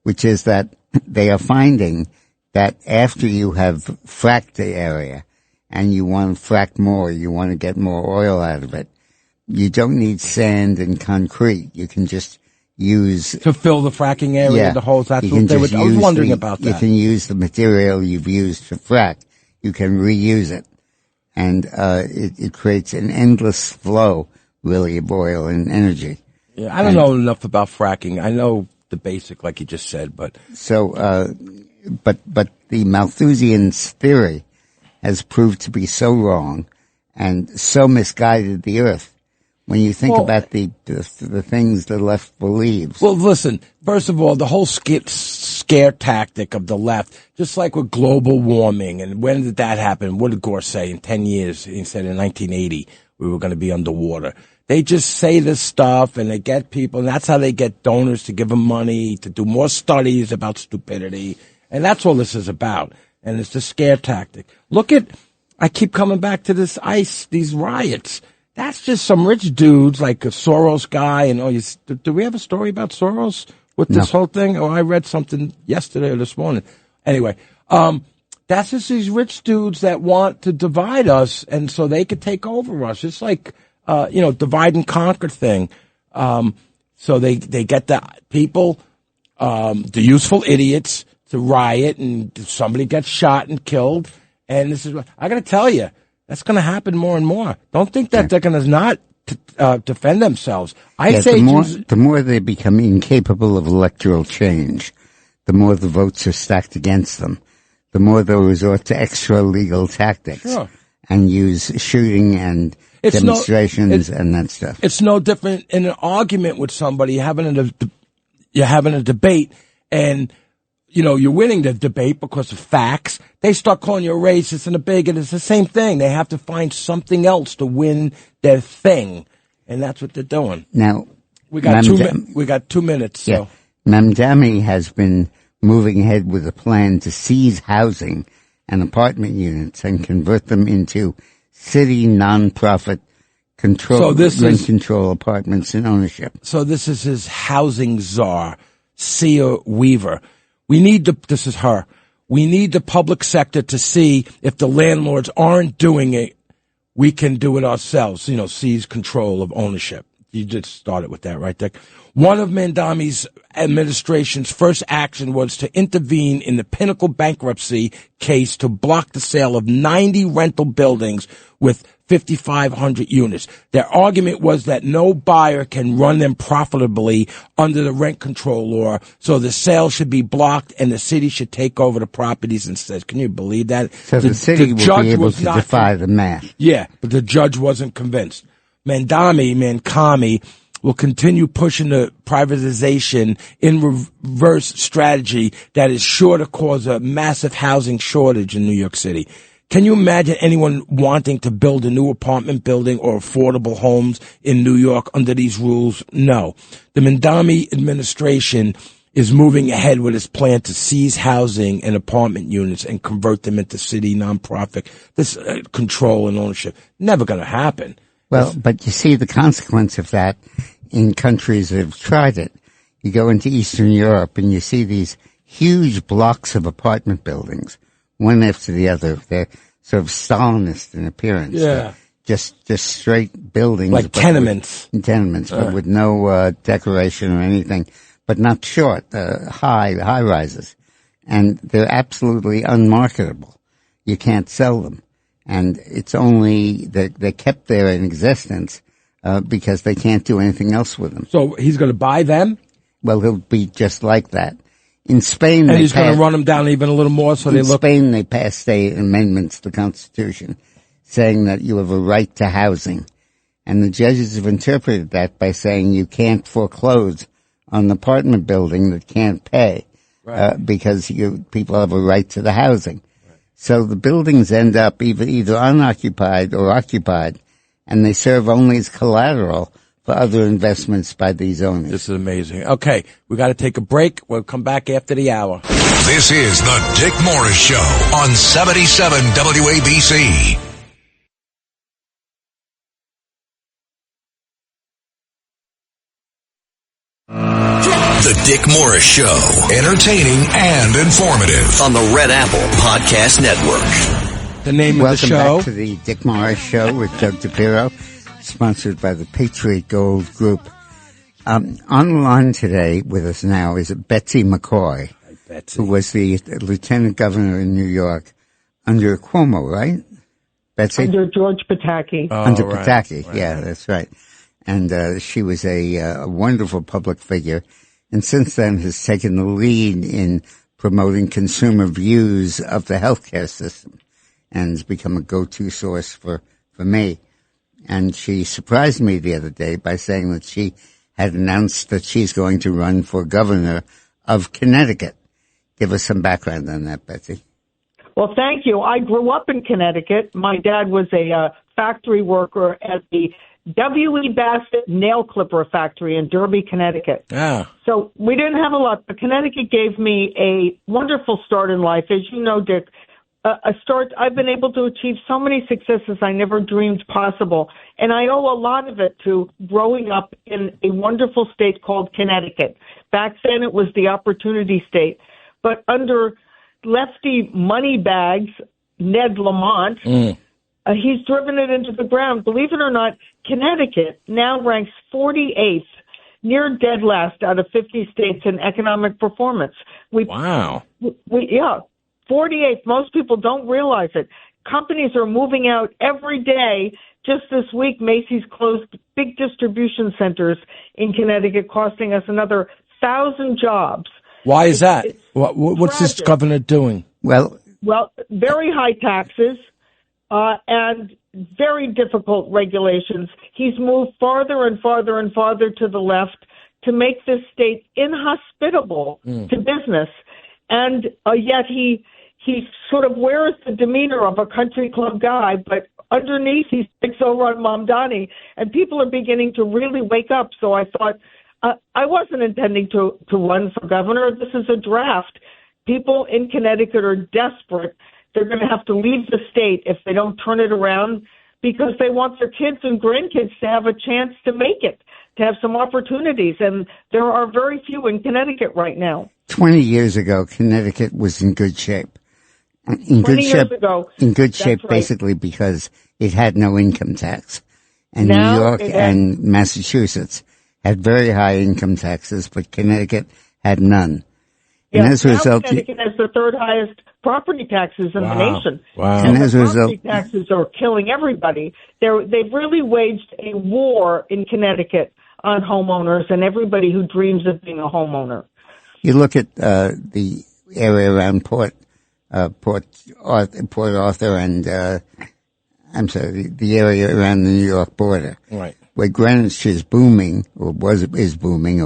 which is that they are finding that after you have fracked the area and you want to frack more, you want to get more oil out of it, you don't need sand and concrete. You can just use to fill the fracking area, the holes. That's what I was wondering about that. You can use the material you've used to frack. You can reuse it. and it creates an endless flow, really, of oil and energy. Yeah, I don't know enough about fracking. I know the basic, like you just said, but but the Malthusians' theory has proved to be so wrong and so misguided the earth. When you think about the things the left believes. Well, listen, first of all, the whole scare tactic of the left, just like with global warming, and when did that happen? What did Gore say? In 10 years, he said in 1980, we were going to be underwater. They just say this stuff, and they get people, and that's how they get donors to give them money, to do more studies about stupidity, and that's all this is about, and it's the scare tactic. I keep coming back to these riots. That's just some rich dudes like a Soros guy. And do we have a story about Soros with this whole thing? Oh, I read something yesterday or this morning. Anyway, that's just these rich dudes that want to divide us, and so they could take over us. It's like, divide and conquer thing. So they get the people, the useful idiots to riot, and somebody gets shot and killed. And this is what I got to tell you. That's going to happen more and more. Don't think that they're going to not defend themselves. The more they become incapable of electoral change, the more the votes are stacked against them, the more they'll resort to extra legal tactics and use shooting and demonstrations and that stuff. It's no different in an argument with somebody. You're having a debate, and you're winning the debate because of facts. They start calling you a racist and a bigot. It's the same thing. They have to find something else to win their thing, and that's what they're doing. Now, we got 2 minutes. So. Yeah. Mamdani has been moving ahead with a plan to seize housing and apartment units and convert them into city nonprofit rent control apartments in ownership. So this is his housing czar, Sia Weaver. We need the public sector to see if the landlords aren't doing it, we can do it ourselves, seize control of ownership. You just started with that, right, Dick? One of Mamdani's administration's first action was to intervene in the Pinnacle bankruptcy case to block the sale of 90 rental buildings with 5,500 units. Their argument was that no buyer can run them profitably under the rent control law, so the sale should be blocked and the city should take over the properties instead. Can you believe that? So the city will be able to defy the math. Yeah, but the judge wasn't convinced. Mamdani will continue pushing the privatization in reverse strategy that is sure to cause a massive housing shortage in New York City. Can you imagine anyone wanting to build a new apartment building or affordable homes in New York under these rules? No. The Mamdani administration is moving ahead with its plan to seize housing and apartment units and convert them into city nonprofit. This control and ownership, never going to happen. Well, but you see the consequence of that in countries that have tried it. You go into Eastern Europe and you see these huge blocks of apartment buildings, one after the other. They're sort of Stalinist in appearance. Yeah. Just straight buildings. Like tenements. But with no decoration or anything, but not short, high rises. And they're absolutely unmarketable. You can't sell them. And it's only that they're kept there in existence because they can't do anything else with them. So he's going to buy them? Well, he'll be just like that. In Spain, and he's going to run them down even a little more so they look... In Spain, they passed amendments to the Constitution saying that you have a right to housing. And the judges have interpreted that by saying you can't foreclose on an apartment building that can't pay because people have a right to the housing. Right. So the buildings end up either unoccupied or occupied, and they serve only as collateral for other investments by these owners. This is amazing. Okay, we got to take a break. We'll come back after the hour. This is the Dick Morris Show on 77 WABC. The Dick Morris Show, entertaining and informative on the Red Apple Podcast Network. The name of the show. Welcome back to the Dick Morris Show with Doug DePiro, sponsored by the Patriot Gold Group. On the line today with us now is Betsy McCaughey, who was the lieutenant governor in New York under Cuomo, right? Betsy? Under George Pataki. Under Pataki, yeah, that's right. And she was a wonderful public figure, and since then has taken the lead in promoting consumer views of the healthcare system and has become a go-to source for me. And she surprised me the other day by saying that she had announced that she's going to run for governor of Connecticut. Give us some background on that, Betsy. Well, thank you. I grew up in Connecticut. My dad was a factory worker at the W.E. Bassett nail clipper factory in Derby, Connecticut. Yeah. So we didn't have a lot, but Connecticut gave me a wonderful start in life. As you know, Dick, I've been able to achieve so many successes I never dreamed possible. And I owe a lot of it to growing up in a wonderful state called Connecticut. Back then it was the opportunity state. But under lefty money bags, Ned Lamont, he's driven it into the ground. Believe it or not, Connecticut now ranks 48th, near dead last out of 50 states in economic performance. Wow. 48th. Most people don't realize it. Companies are moving out every day. Just this week, Macy's closed big distribution centers in Connecticut, costing us another 1,000 jobs. Why is that? What's this governor doing? Well, very high taxes and very difficult regulations. He's moved farther and farther and farther to the left to make this state inhospitable to business. And yet he sort of wears the demeanor of a country club guy, but underneath he sticks over on Mamdani, and people are beginning to really wake up. So I thought, I wasn't intending to run for governor. This is a draft. People in Connecticut are desperate. They're going to have to leave the state if they don't turn it around because they want their kids and grandkids to have a chance to make it, to have some opportunities. And there are very few in Connecticut right now. 20 years ago, Connecticut was in good shape. In good shape, right. Basically because it had no income tax. And Now New York and Massachusetts had very high income taxes, but Connecticut had none. Yeah, and as a result, Connecticut has the third highest property taxes in the nation. Wow. And as a result, property taxes are killing everybody. They've really waged a war in Connecticut on homeowners and everybody who dreams of being a homeowner. You look at the area around Port Arthur and the area around the New York border, right, where Greenwich is booming, or is booming,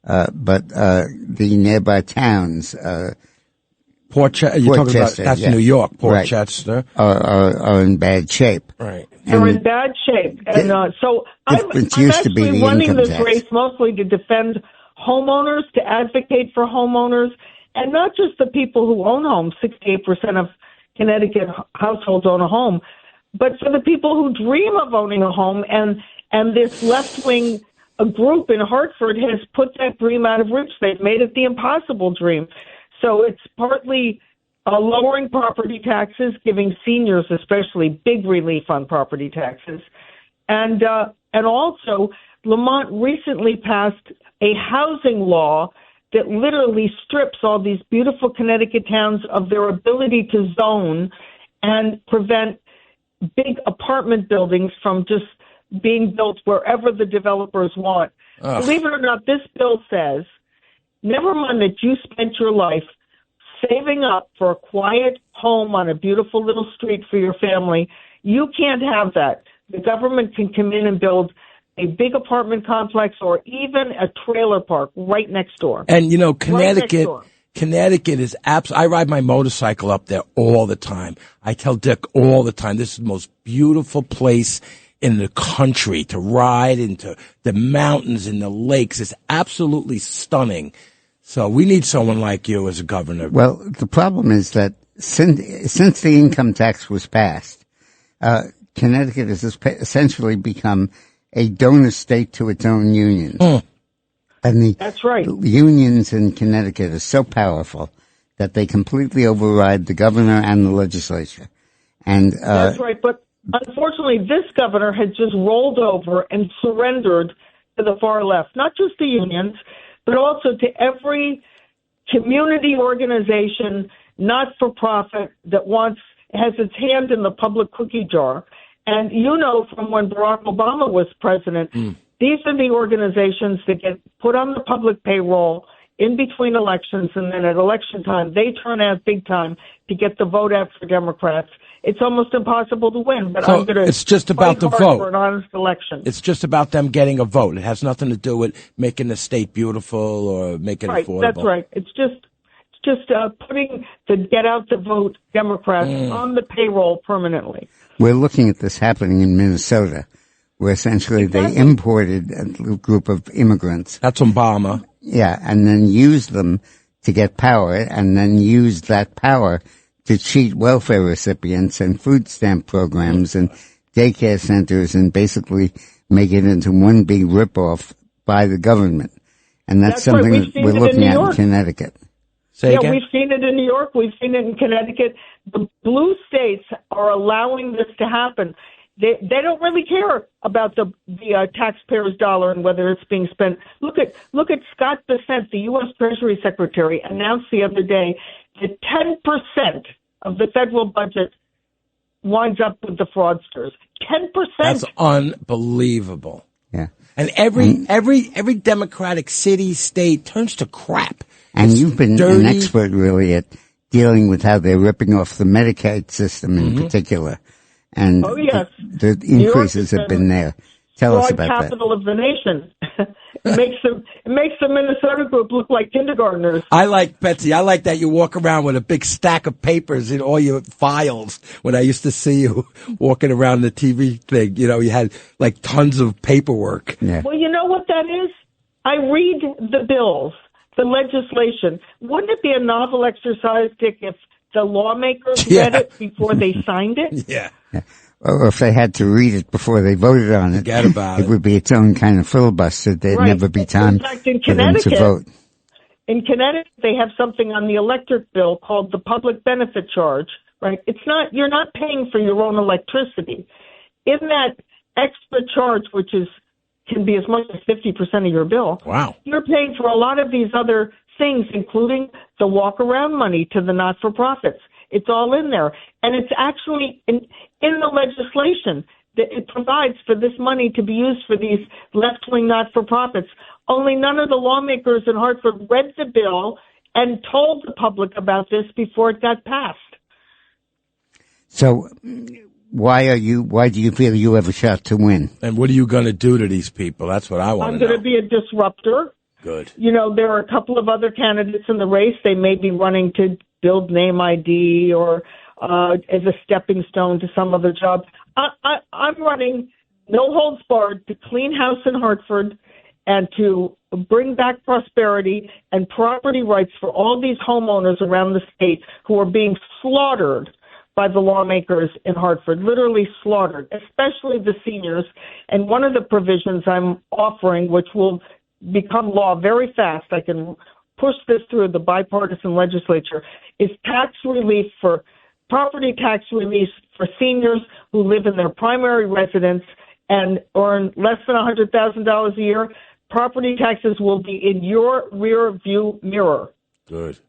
but the nearby towns, you're talking about that's New York, Portchester, are in bad shape. Right, they're in bad shape, and so I'm actually running this race mostly to defend homeowners, to advocate for homeowners, and not just the people who own homes. 68% of Connecticut households own a home, but for the people who dream of owning a home. And this left-wing group in Hartford has put that dream out of reach. They've made it the impossible dream. So it's partly lowering property taxes, giving seniors especially big relief on property taxes, and also Lamont recently passed a housing law that literally strips all these beautiful Connecticut towns of their ability to zone and prevent big apartment buildings from just being built wherever the developers want. Believe it or not, this bill says, never mind that you spent your life saving up for a quiet home on a beautiful little street for your family, you can't have that. The government can come in and build a big apartment complex or even a trailer park right next door. And, Connecticut is I ride my motorcycle up there all the time. I tell Dick all the time, this is the most beautiful place in the country to ride into the mountains and the lakes. It's absolutely stunning. So we need someone like you as a governor. Well, the problem is that since the income tax was passed, Connecticut has essentially become a donor state to its own unions. And that's right. The unions in Connecticut are so powerful that they completely override the governor and the legislature. And that's right. But unfortunately, this governor has just rolled over and surrendered to the far left, not just the unions, but also to every community organization, not-for-profit, that wants has its hand in the public cookie jar. And you know from when Barack Obama was president, these are the organizations that get put on the public payroll in between elections, and then at election time, they turn out big time to get the vote out for Democrats. It's almost impossible to win, but so I'm going to it's just about the vote for an honest election. It's just about them getting a vote. It has nothing to do with making the state beautiful or making it affordable. That's right. It's just putting the get out the vote Democrats on the payroll permanently. We're looking at this happening in Minnesota, where essentially they imported a little group of immigrants. That's Obama. Yeah, and then used them to get power, and then used that power to cheat welfare recipients and food stamp programs and daycare centers and basically make it into one big ripoff by the government. And that's something that we're looking at in Connecticut. Say again? We've seen it in New York. We've seen it in Connecticut. The blue states are allowing this to happen. They don't really care about the taxpayers' dollar and whether it's being spent. Look at Scott Bessent, the U.S. Treasury Secretary, announced the other day that 10% of the federal budget winds up with the fraudsters. 10%. That's unbelievable. Yeah. And every Democratic city, state turns to crap. And you've been an expert really at dealing with how they're ripping off the Medicaid system in particular. And the increases have been there. Tell us about that. Capital of the nation. It makes the Minnesota group look like kindergartners. I like, Betsy, I like that you walk around with a big stack of papers in all your files. When I used to see you walking around the TV thing, you had like tons of paperwork. Yeah. Well, you know what that is? I read the bills, the legislation. Wouldn't it be a novel exercise, Dick, if the lawmakers read it before they signed it? Yeah. Or if they had to read it before they voted on it, forget about it. It would be its own kind of filibuster. There'd never be time for them to vote. In Connecticut, they have something on the electric bill called the public benefit charge, right? You're not paying for your own electricity. In that extra charge, which can be as much as 50% of your bill. Wow. You're paying for a lot of these other things, including the walk-around money to the not-for-profits. It's all in there. And it's actually in the legislation that it provides for this money to be used for these left-wing not-for-profits. Only none of the lawmakers in Hartford read the bill and told the public about this before it got passed. So why do you feel you have a shot to win? And what are you going to do to these people? That's what I want to know. I'm going to be a disruptor. Good. There are a couple of other candidates in the race. They may be running to build name ID or as a stepping stone to some other job. I'm running no holds barred to clean house in Hartford and to bring back prosperity and property rights for all these homeowners around the state who are being slaughtered by the lawmakers in Hartford, literally slaughtered, especially the seniors. And one of the provisions I'm offering, which will become law very fast, I can push this through the bipartisan legislature, is property tax relief for seniors who live in their primary residence and earn less than $100,000 a year. Property taxes will be in your rear view mirror. Good.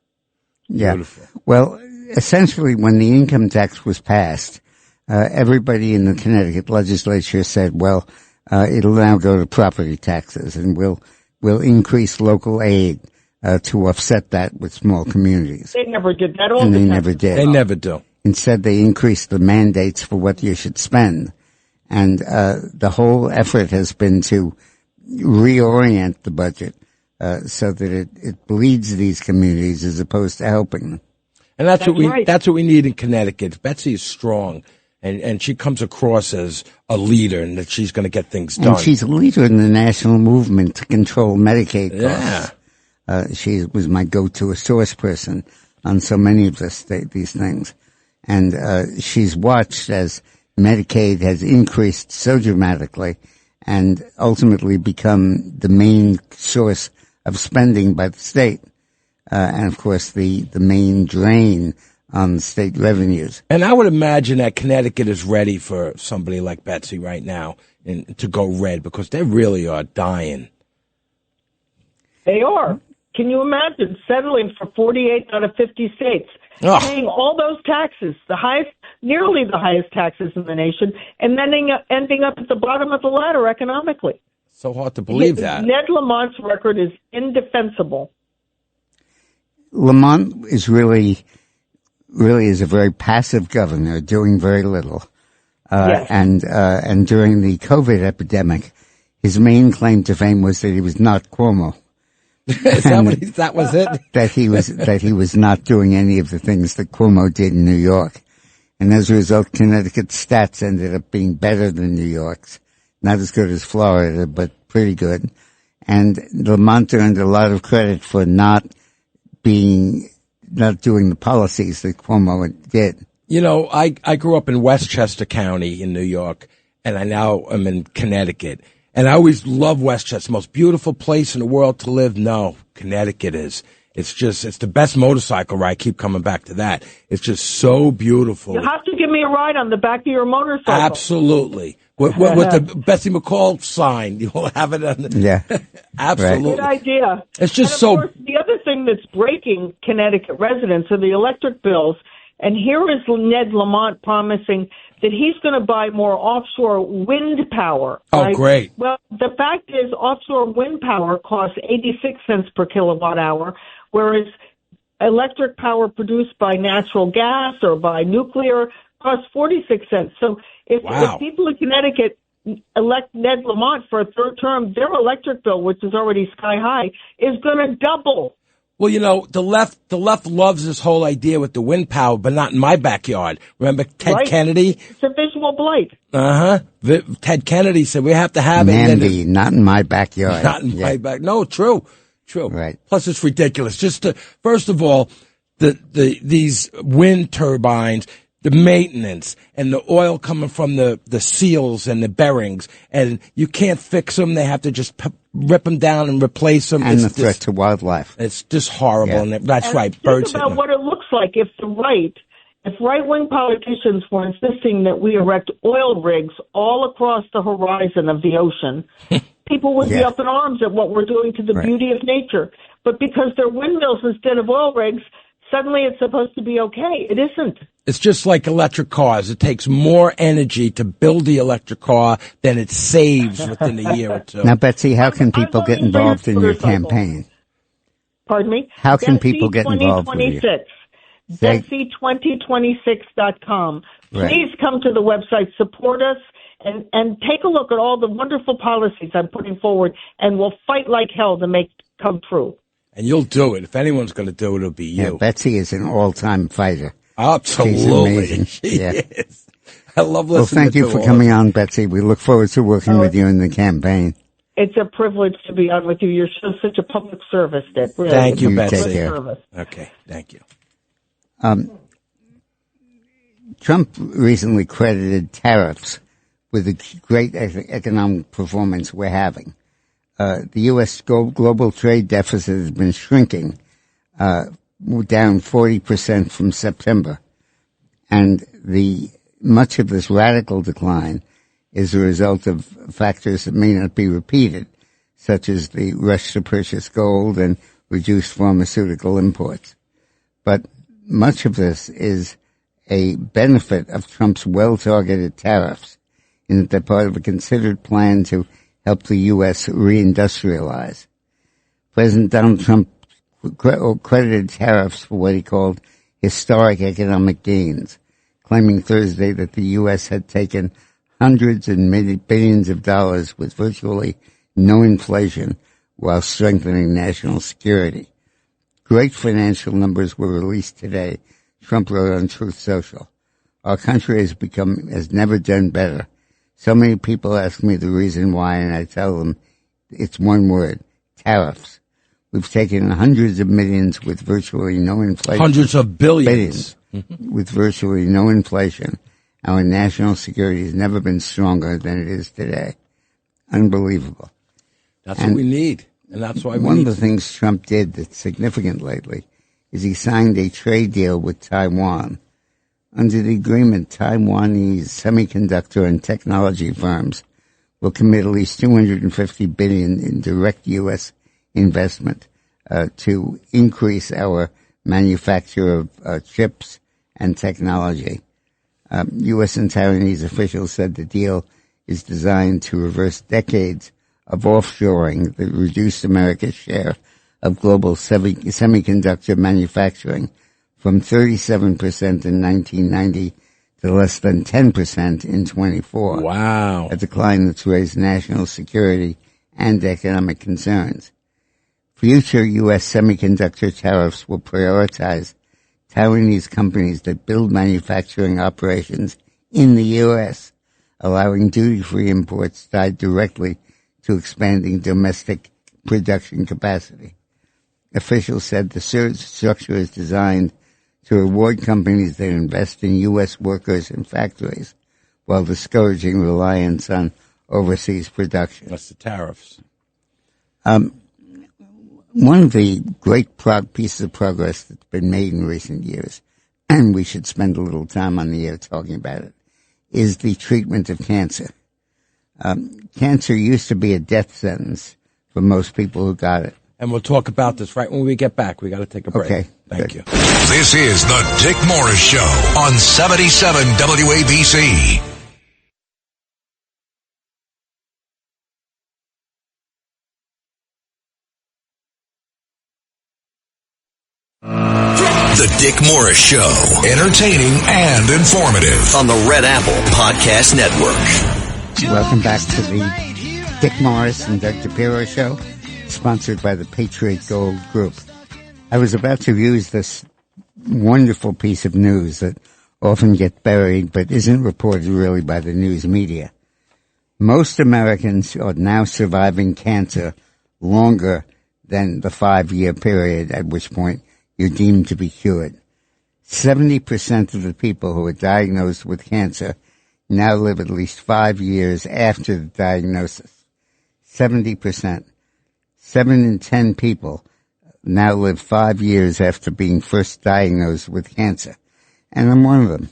Yeah. Beautiful. Well, essentially, when the income tax was passed, everybody in the Connecticut legislature said, well, it'll now go to property taxes and we'll increase local aid to offset that with small communities. They never did that. And they never did. They never do. Instead, they increased the mandates for what you should spend. And the whole effort has been to reorient the budget so that it bleeds these communities as opposed to helping them. And that's what we need in Connecticut. Betsy is strong. And she comes across as a leader and that she's going to get things done. And she's a leader in the national movement to control Medicaid costs. Yeah. She was my go-to source person on so many of these things. And she's watched as Medicaid has increased so dramatically and ultimately become the main source of spending by the state. And, of course, the main drain on state revenues. And I would imagine that Connecticut is ready for somebody like Betsy right now to go red because they really are dying. They are. Can you imagine settling for 48 out of 50 states? paying all those taxes, nearly the highest taxes in the nation, and then ending up at the bottom of the ladder economically. So hard to believe that. Ned Lamont's record is indefensible. Lamont is really is a very passive governor, doing very little. Yes. And during the COVID epidemic, his main claim to fame was that he was not Cuomo. That was it? that he was not doing any of the things that Cuomo did in New York. And as a result, Connecticut's stats ended up being better than New York's. Not as good as Florida, but pretty good. And Lamont earned a lot of credit for not doing the policies that Cuomo did. You know, I grew up in Westchester County in New York, and I now am in Connecticut. And I always love Westchester, most beautiful place in the world to live. No, Connecticut is. It's the best motorcycle ride. I keep coming back to that. It's just so beautiful. You have to give me a ride on the back of your motorcycle. Absolutely. With the Betsy McCaughey sign, you'll have it on the... Yeah. Absolutely. Good idea. It's just and of course, the other thing that's breaking Connecticut residents are the electric bills. And here is Ned Lamont promising that he's going to buy more offshore wind power. Right? Oh, great. Well, the fact is offshore wind power costs 86 cents per kilowatt hour, whereas electric power produced by natural gas or by nuclear costs 46 cents. So if people in Connecticut elect Ned Lamont for a third term, their electric bill, which is already sky high, is going to double. Well, you know, the left loves this whole idea with the wind power, but not in my backyard. Remember Ted Kennedy? It's a visual blight. Ted Kennedy said we have to have it. Namby, not in my backyard. Not in my backyard. No, true. Right. Plus, it's ridiculous. First of all, these wind turbines, the maintenance and the oil coming from the seals and the bearings, and you can't fix them. They have to just rip them down and replace them. And the threat to wildlife. It's just horrible. Yeah. And that's right. Think about what it looks like if right-wing politicians were insisting that we erect oil rigs all across the horizon of the ocean. People would be up in arms at what we're doing to the beauty of nature. But because they're windmills instead of oil rigs, suddenly it's supposed to be okay. It isn't. It's just like electric cars. It takes more energy to build the electric car than it saves within a year or two. Now, Betsy, how can people get involved in your campaign? Pardon me? How can people get involved with you? Betsy2026.com. Please come to the website, support us, and take a look at all the wonderful policies I'm putting forward, and we'll fight like hell to make it come true. And you'll do it. If anyone's going to do it, it'll be you. Yeah, Betsy is an all-time fighter. Absolutely. She is. I love listening to her. Well, thank you for coming on, Betsy. We look forward to working with you in the campaign. It's a privilege to be on with you. You're such a public service, Dick. Really. Thank you, Betsy. Take care. Okay, thank you. Trump recently credited tariffs with the great economic performance we're having. The U.S. global trade deficit has been shrinking, down 40% from September. And much of this radical decline is a result of factors that may not be repeated, such as the rush to purchase gold and reduced pharmaceutical imports. But much of this is a benefit of Trump's well-targeted tariffs, in that they're part of a considered plan to help the U.S. reindustrialize. President Donald Trump credited tariffs for what he called historic economic gains, claiming Thursday that the U.S. had taken hundreds and billions of dollars with virtually no inflation while strengthening national security. Great financial numbers were released today, Trump wrote on Truth Social. Our country has never done better. So many people ask me the reason why, and I tell them it's one word: tariffs. We've taken hundreds of millions with virtually no inflation. Hundreds of billions. With virtually no inflation. Our national security has never been stronger than it is today. Unbelievable. That's what we need. And that's why one of the things Trump did that's significant lately is he signed a trade deal with Taiwan. Under the agreement, Taiwanese semiconductor and technology firms will commit at least $250 billion in direct U.S. investment to increase our manufacture of chips and technology. U.S. and Taiwanese officials said the deal is designed to reverse decades of offshoring that reduced America's share of global semiconductor manufacturing from 37% in 1990 to less than 10% in 24. Wow. A decline that's raised national security and economic concerns. Future U.S. semiconductor tariffs will prioritize Taiwanese companies that build manufacturing operations in the U.S., allowing duty-free imports tied directly to expanding domestic production capacity. Officials said the structure is designed to reward companies that invest in U.S. workers and factories while discouraging reliance on overseas production. That's the tariffs. One of the great pieces of progress that's been made in recent years, and we should spend a little time on the air talking about it, is the treatment of cancer. Cancer used to be a death sentence for most people who got it. And we'll talk about this right when we get back. We got to take a break. Okay. Thank you. This is the Dick Morris Show on 77 WABC. The Dick Morris Show. Entertaining and informative on the Red Apple Podcast Network. Welcome back to the Dick Morris and Doug DePiro Show, sponsored by the Patriot Gold Group. I was about to use this wonderful piece of news that often gets buried but isn't reported really by the news media. Most Americans are now surviving cancer longer than the 5-year period at which point you're deemed to be cured. 70% of the people who are diagnosed with cancer now live at least 5 years after the diagnosis. 70%. 7 in 10 people now live 5 years after being first diagnosed with cancer. And I'm one of them.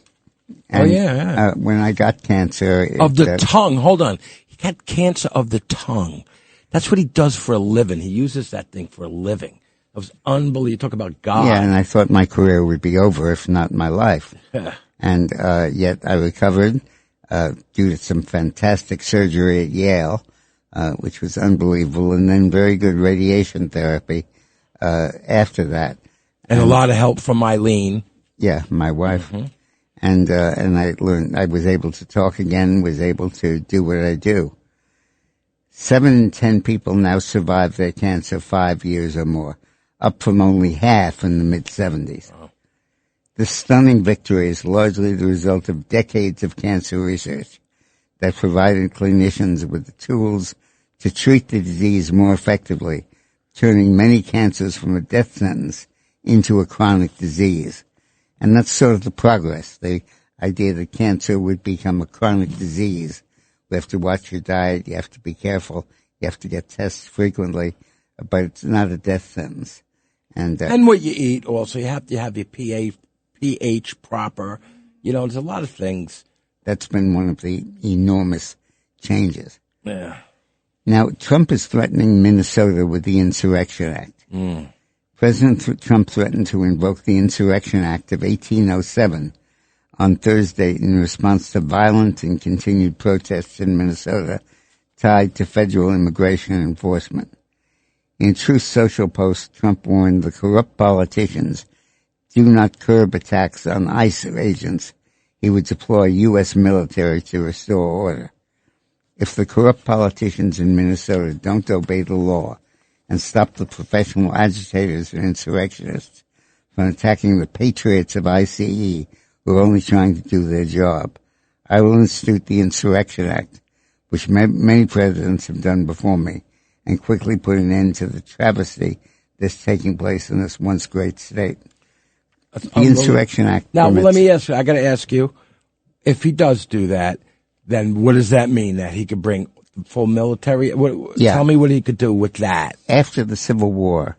And, when I got cancer... Of the tongue. Hold on. He got cancer of the tongue. That's what he does for a living. He uses that thing for a living. It was unbelievable. Talk about God. Yeah, and I thought my career would be over, if not my life. And yet I recovered due to some fantastic surgery at Yale, which was unbelievable, and then very good radiation therapy after that. And a lot of help from Eileen. Yeah, my wife. Mm-hmm. And I learned, I was able to talk again, was able to do what I do. 7 in 10 people now survive their cancer 5 years or more, up from only half in the mid-70s. Wow. This stunning victory is largely the result of decades of cancer research that provided clinicians with the tools to treat the disease more effectively, turning many cancers from a death sentence into a chronic disease. And that's sort of the progress, the idea that cancer would become a chronic disease. You have to watch your diet, you have to be careful, you have to get tests frequently, but it's not a death sentence. And what you eat also, you have to have your pH proper. You know, there's a lot of things. That's been one of the enormous changes. Yeah. Now, Trump is threatening Minnesota with the Insurrection Act. Mm. President Trump threatened to invoke the Insurrection Act of 1807 on Thursday in response to violent and continued protests in Minnesota tied to federal immigration enforcement. In Truth Social post, Trump warned the corrupt politicians do not curb attacks on ICE agents. He would deploy U.S. military to restore order. If the corrupt politicians in Minnesota don't obey the law and stop the professional agitators and insurrectionists from attacking the patriots of ICE who are only trying to do their job, I will institute the Insurrection Act, which many presidents have done before me, and quickly put an end to the travesty that's taking place in this once great state. The Insurrection Act. Now, let me ask you, I got to ask you, if he does do that, then what does that mean? That he could bring full military? Tell me what he could do with that. After the Civil War,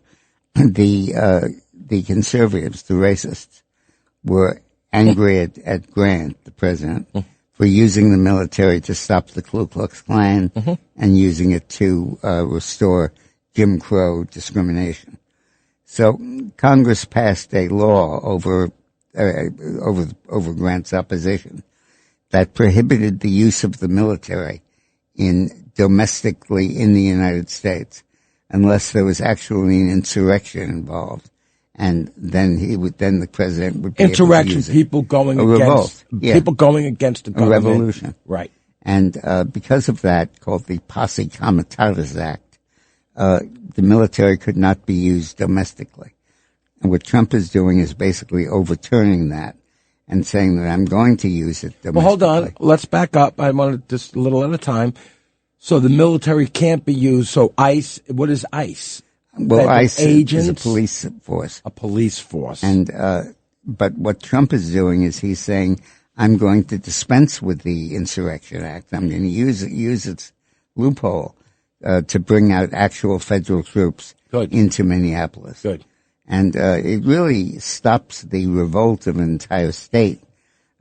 the conservatives, the racists, were angry at Grant, the president, for using the military to stop the Ku Klux Klan and using it to restore Jim Crow discrimination. So Congress passed a law over Grant's opposition that prohibited the use of the military domestically in the United States unless there was actually an insurrection involved. And then the president would be insurrection, able to use it. People going against the government. A revolution. Right. And because of that, called the Posse Comitatus Act, the military could not be used domestically. And what Trump is doing is basically overturning that and saying that I'm going to use it domestically. Well, hold on. Let's back up. I want to just a little at a time. So the military can't be used. So ICE, what is ICE? Well, ICE agents? is a police force. A police force. And, but what Trump is doing is he's saying, I'm going to dispense with the Insurrection Act. I'm going to use its loophole, to bring out actual federal troops into Minneapolis. Good. And, it really stops the revolt of an entire state.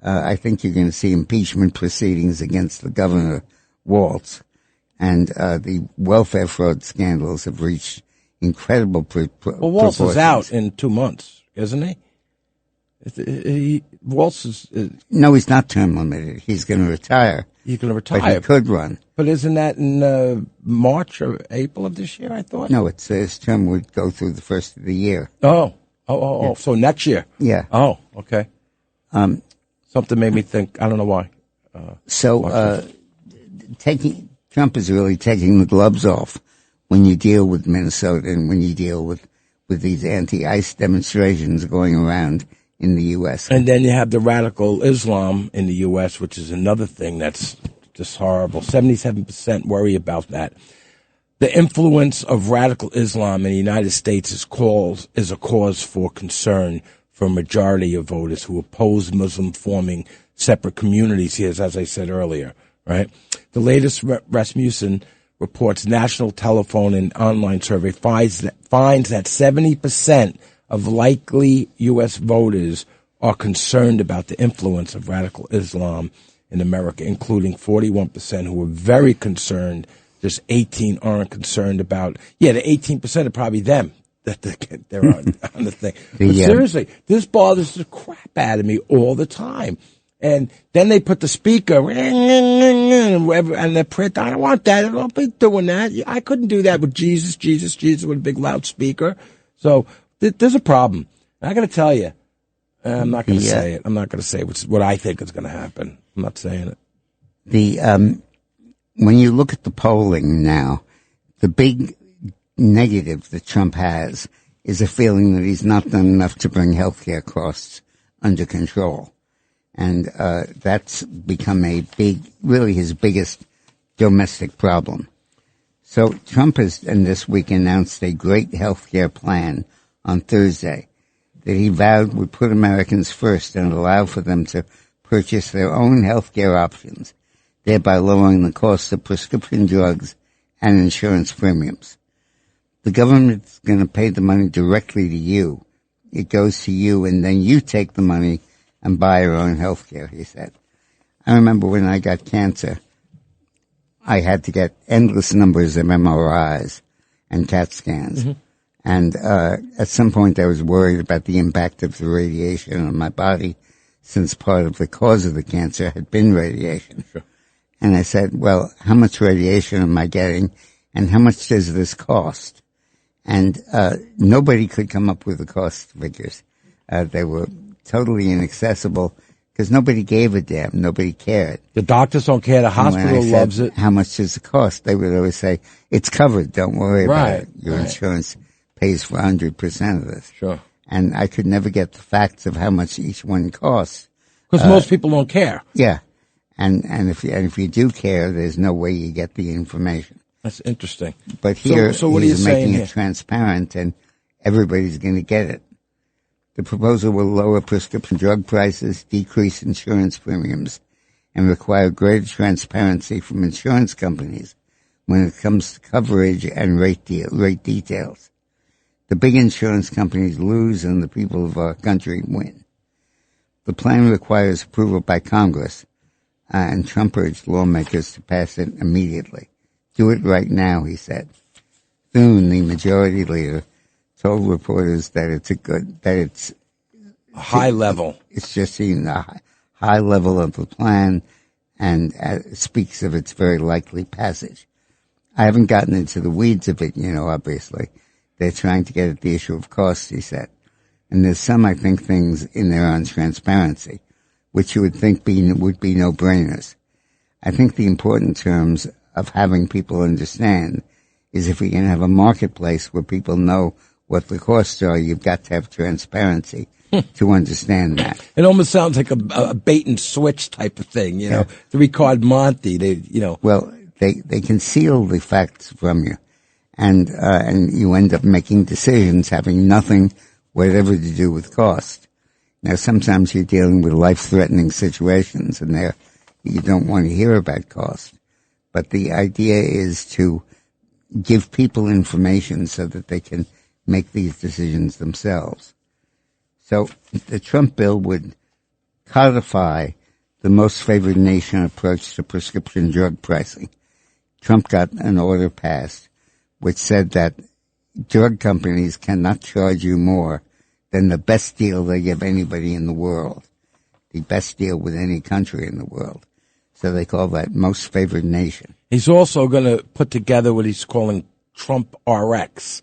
I think you're going to see impeachment proceedings against the governor, Walz. And, the welfare fraud scandals have reached incredible Well, Walz is out in 2 months, isn't he? Walz is... No, he's not term limited. He's going to retire. He's going to retire. But he could run. But isn't that in March or April of this year, I thought? No, his term would go through the first of the year. Oh. Yeah. So next year? Yeah. Oh, okay. Something made me think, I don't know why. Trump is really taking the gloves off when you deal with Minnesota and when you deal with these anti-ICE demonstrations going around in the U.S. And then you have the radical Islam in the U.S., which is another thing that's just horrible. 77% worry about that. The influence of radical Islam in the United States is a cause for concern for a majority of voters who oppose Muslim forming separate communities here, as I said earlier, right? The latest Rasmussen reports national telephone and online survey finds that 70% of likely U.S. voters are concerned about the influence of radical Islam in America, including 41% who are very concerned. Just 18 aren't concerned about. Yeah, the 18% are probably them that they're on the thing. But seriously, this bothers the crap out of me all the time. And then they put the speaker, and they print, I don't want that. I don't be doing that. I couldn't do that with Jesus with a big loud speaker. So there's a problem. I got to tell you, I'm not going to say it. I'm not going to say what I think is going to happen. I'm not saying it. When you look at the polling now, the big negative that Trump has is a feeling that he's not done enough to bring healthcare costs under control. And that's become really his biggest domestic problem. So Trump has, in this week, announced a great healthcare plan on Thursday that he vowed would put Americans first and allow for them to purchase their own healthcare options, thereby lowering the cost of prescription drugs and insurance premiums. The government's going to pay the money directly to you. It goes to you, and then you take the money and buy your own health care, he said. I remember when I got cancer, I had to get endless numbers of MRIs and CAT scans. Mm-hmm. And at some point I was worried about the impact of the radiation on my body, since part of the cause of the cancer had been radiation. Sure. And I said, well, how much radiation am I getting, and how much does this cost? And nobody could come up with the cost figures. They were totally inaccessible because nobody gave a damn. Nobody cared. The doctors don't care. The hospital loves it. How much does it cost? They would always say, it's covered. Don't worry about it. Your insurance pays for 100% of this. Sure. And I could never get the facts of how much each one costs. Because most people don't care. Yeah. And if you do care, there's no way you get the information. That's interesting. But here, so what are you making saying it transparent, and everybody's going to get it. The proposal will lower prescription drug prices, decrease insurance premiums, and require greater transparency from insurance companies when it comes to coverage and rate details. The big insurance companies lose and the people of our country win. The plan requires approval by Congress, and Trump urged lawmakers to pass it immediately. Do it right now, he said. Soon, the majority leader told reporters that it's a high level. It's just seen the high level of the plan, and speaks of its very likely passage. I haven't gotten into the weeds of it, obviously. They're trying to get at the issue of costs, he said. And there's some, I think, things in there on transparency, which you would think would be no-brainers. I think the important terms of having people understand is if we can have a marketplace where people know what the costs are, you've got to have transparency to understand that. It almost sounds like a bait and switch type of thing, the Ricard Monte, Well, they conceal the facts from you, and you end up making decisions having nothing whatever to do with cost. Now, sometimes you're dealing with life-threatening situations, and there you don't want to hear about cost. But the idea is to give people information so that they can make these decisions themselves. So the Trump bill would codify the most favored nation approach to prescription drug pricing. Trump got an order passed which said that drug companies cannot charge you more than the best deal they give anybody in the world, the best deal with any country in the world. So they call that most favored nation. He's also going to put together what he's calling Trump RX.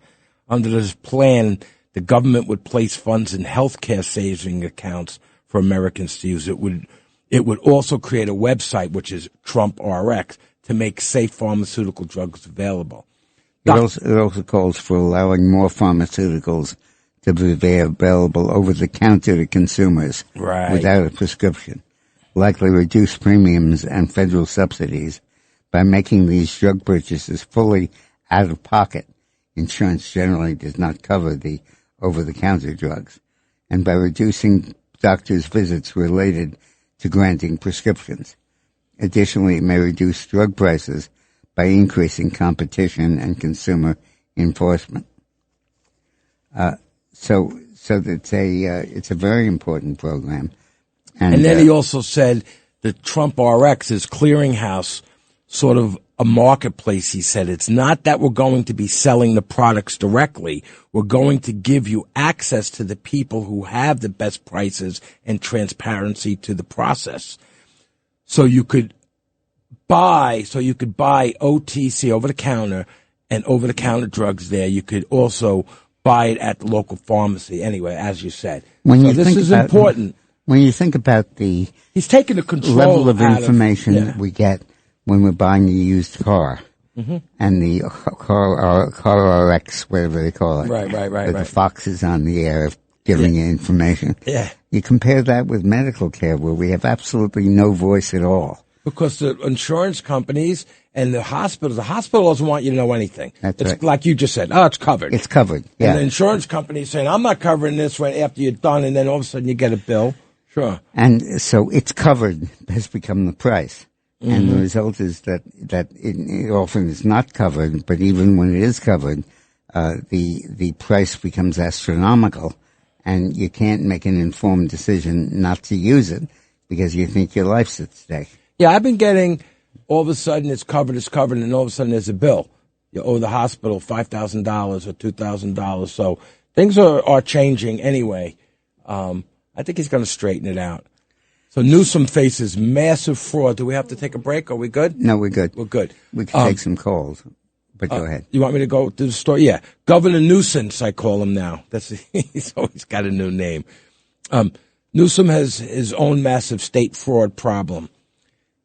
Under this plan, the government would place funds in healthcare saving accounts for Americans to use. It would also create a website, which is Trump RX, to make safe pharmaceutical drugs available. It also calls for allowing more pharmaceuticals to be available over the counter to consumers without a prescription, likely reduce premiums and federal subsidies by making these drug purchases fully out of pocket. Insurance generally does not cover the over-the-counter drugs, and by reducing doctors' visits related to granting prescriptions. Additionally, it may reduce drug prices by increasing competition and consumer enforcement. So it's a very important program. And then he also said that Trump RX is clearinghouse, sort of a marketplace, he said. It's not that we're going to be selling the products directly. We're going to give you access to the people who have the best prices and transparency to the process. So you could buy OTC, over-the-counter, and over-the-counter drugs there. You could also buy it at the local pharmacy. Anyway, as you said. This is important. When you think about he's taking the control level of information we get when we're buying a used car, and the car RX, whatever they call it. Right. The fox is on the air giving you information. Yeah. You compare that with medical care where we have absolutely no voice at all. Because the insurance companies and the hospital doesn't want you to know anything. That's it's right. Like you just said, it's covered. It's covered, yeah. And the insurance company is saying, I'm not covering this right after you're done, and then all of a sudden you get a bill. Sure. And so it's covered has become the price. And the result is that it often is not covered, but even when it is covered, the price becomes astronomical, and you can't make an informed decision not to use it because you think your life's at stake. Yeah, I've been getting, all of a sudden it's covered, and all of a sudden there's a bill. You owe the hospital $5,000 or $2,000. So things are changing anyway. I think he's going to straighten it out. So Newsom faces massive fraud. Do we have to take a break? Are we good? No, we're good. We're good. We can take some calls, but go ahead. You want me to go to the story? Yeah. Governor Nuisance, I call him now. He's always got a new name. Newsom has his own massive state fraud problem.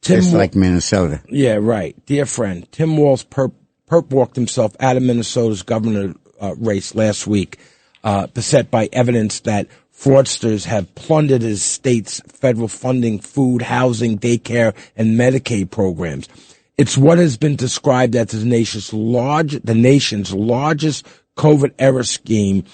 Just like Minnesota. Yeah, right. Dear friend, Tim Walz perp walked himself out of Minnesota's governor race last week, beset by evidence that fraudsters have plundered his state's federal funding, food, housing, daycare, and Medicaid programs. It's what has been described as the nation's largest COVID error scheme,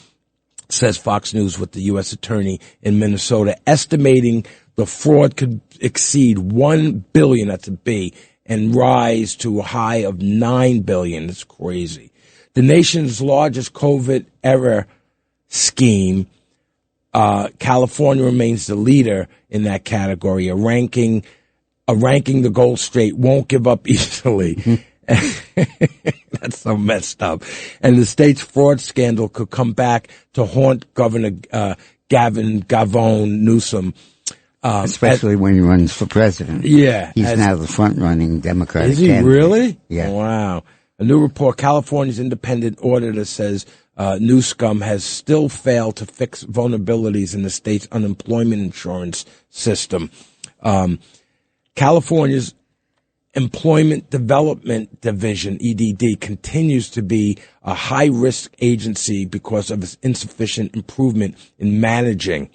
says Fox News with the U.S. Attorney in Minnesota, estimating the fraud could exceed $1 billion, that's a B, and rise to a high of $9 billion. That's crazy. The nation's largest COVID error scheme, California remains the leader in that category. A ranking the gold state won't give up easily. That's so messed up. And the state's fraud scandal could come back to haunt Governor Gavin Newsom. Especially when he runs for president. Yeah. He's now the front-running Democratic candidate. Is he candidate. Really? Yeah. Wow. A new report, California's independent auditor says Newsom has still failed to fix vulnerabilities in the state's unemployment insurance system. California's Employment Development Division, EDD, continues to be a high-risk agency because of its insufficient improvement in managing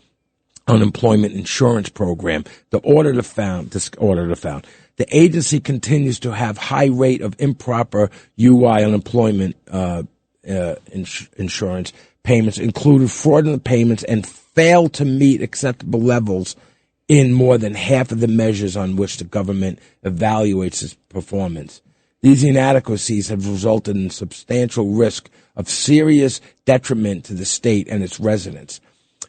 unemployment insurance program. This auditor found the agency continues to have high rate of improper UI unemployment insurance payments, included fraudulent payments, and failed to meet acceptable levels in more than half of the measures on which the government evaluates its performance. These inadequacies have resulted in substantial risk of serious detriment to the state and its residents.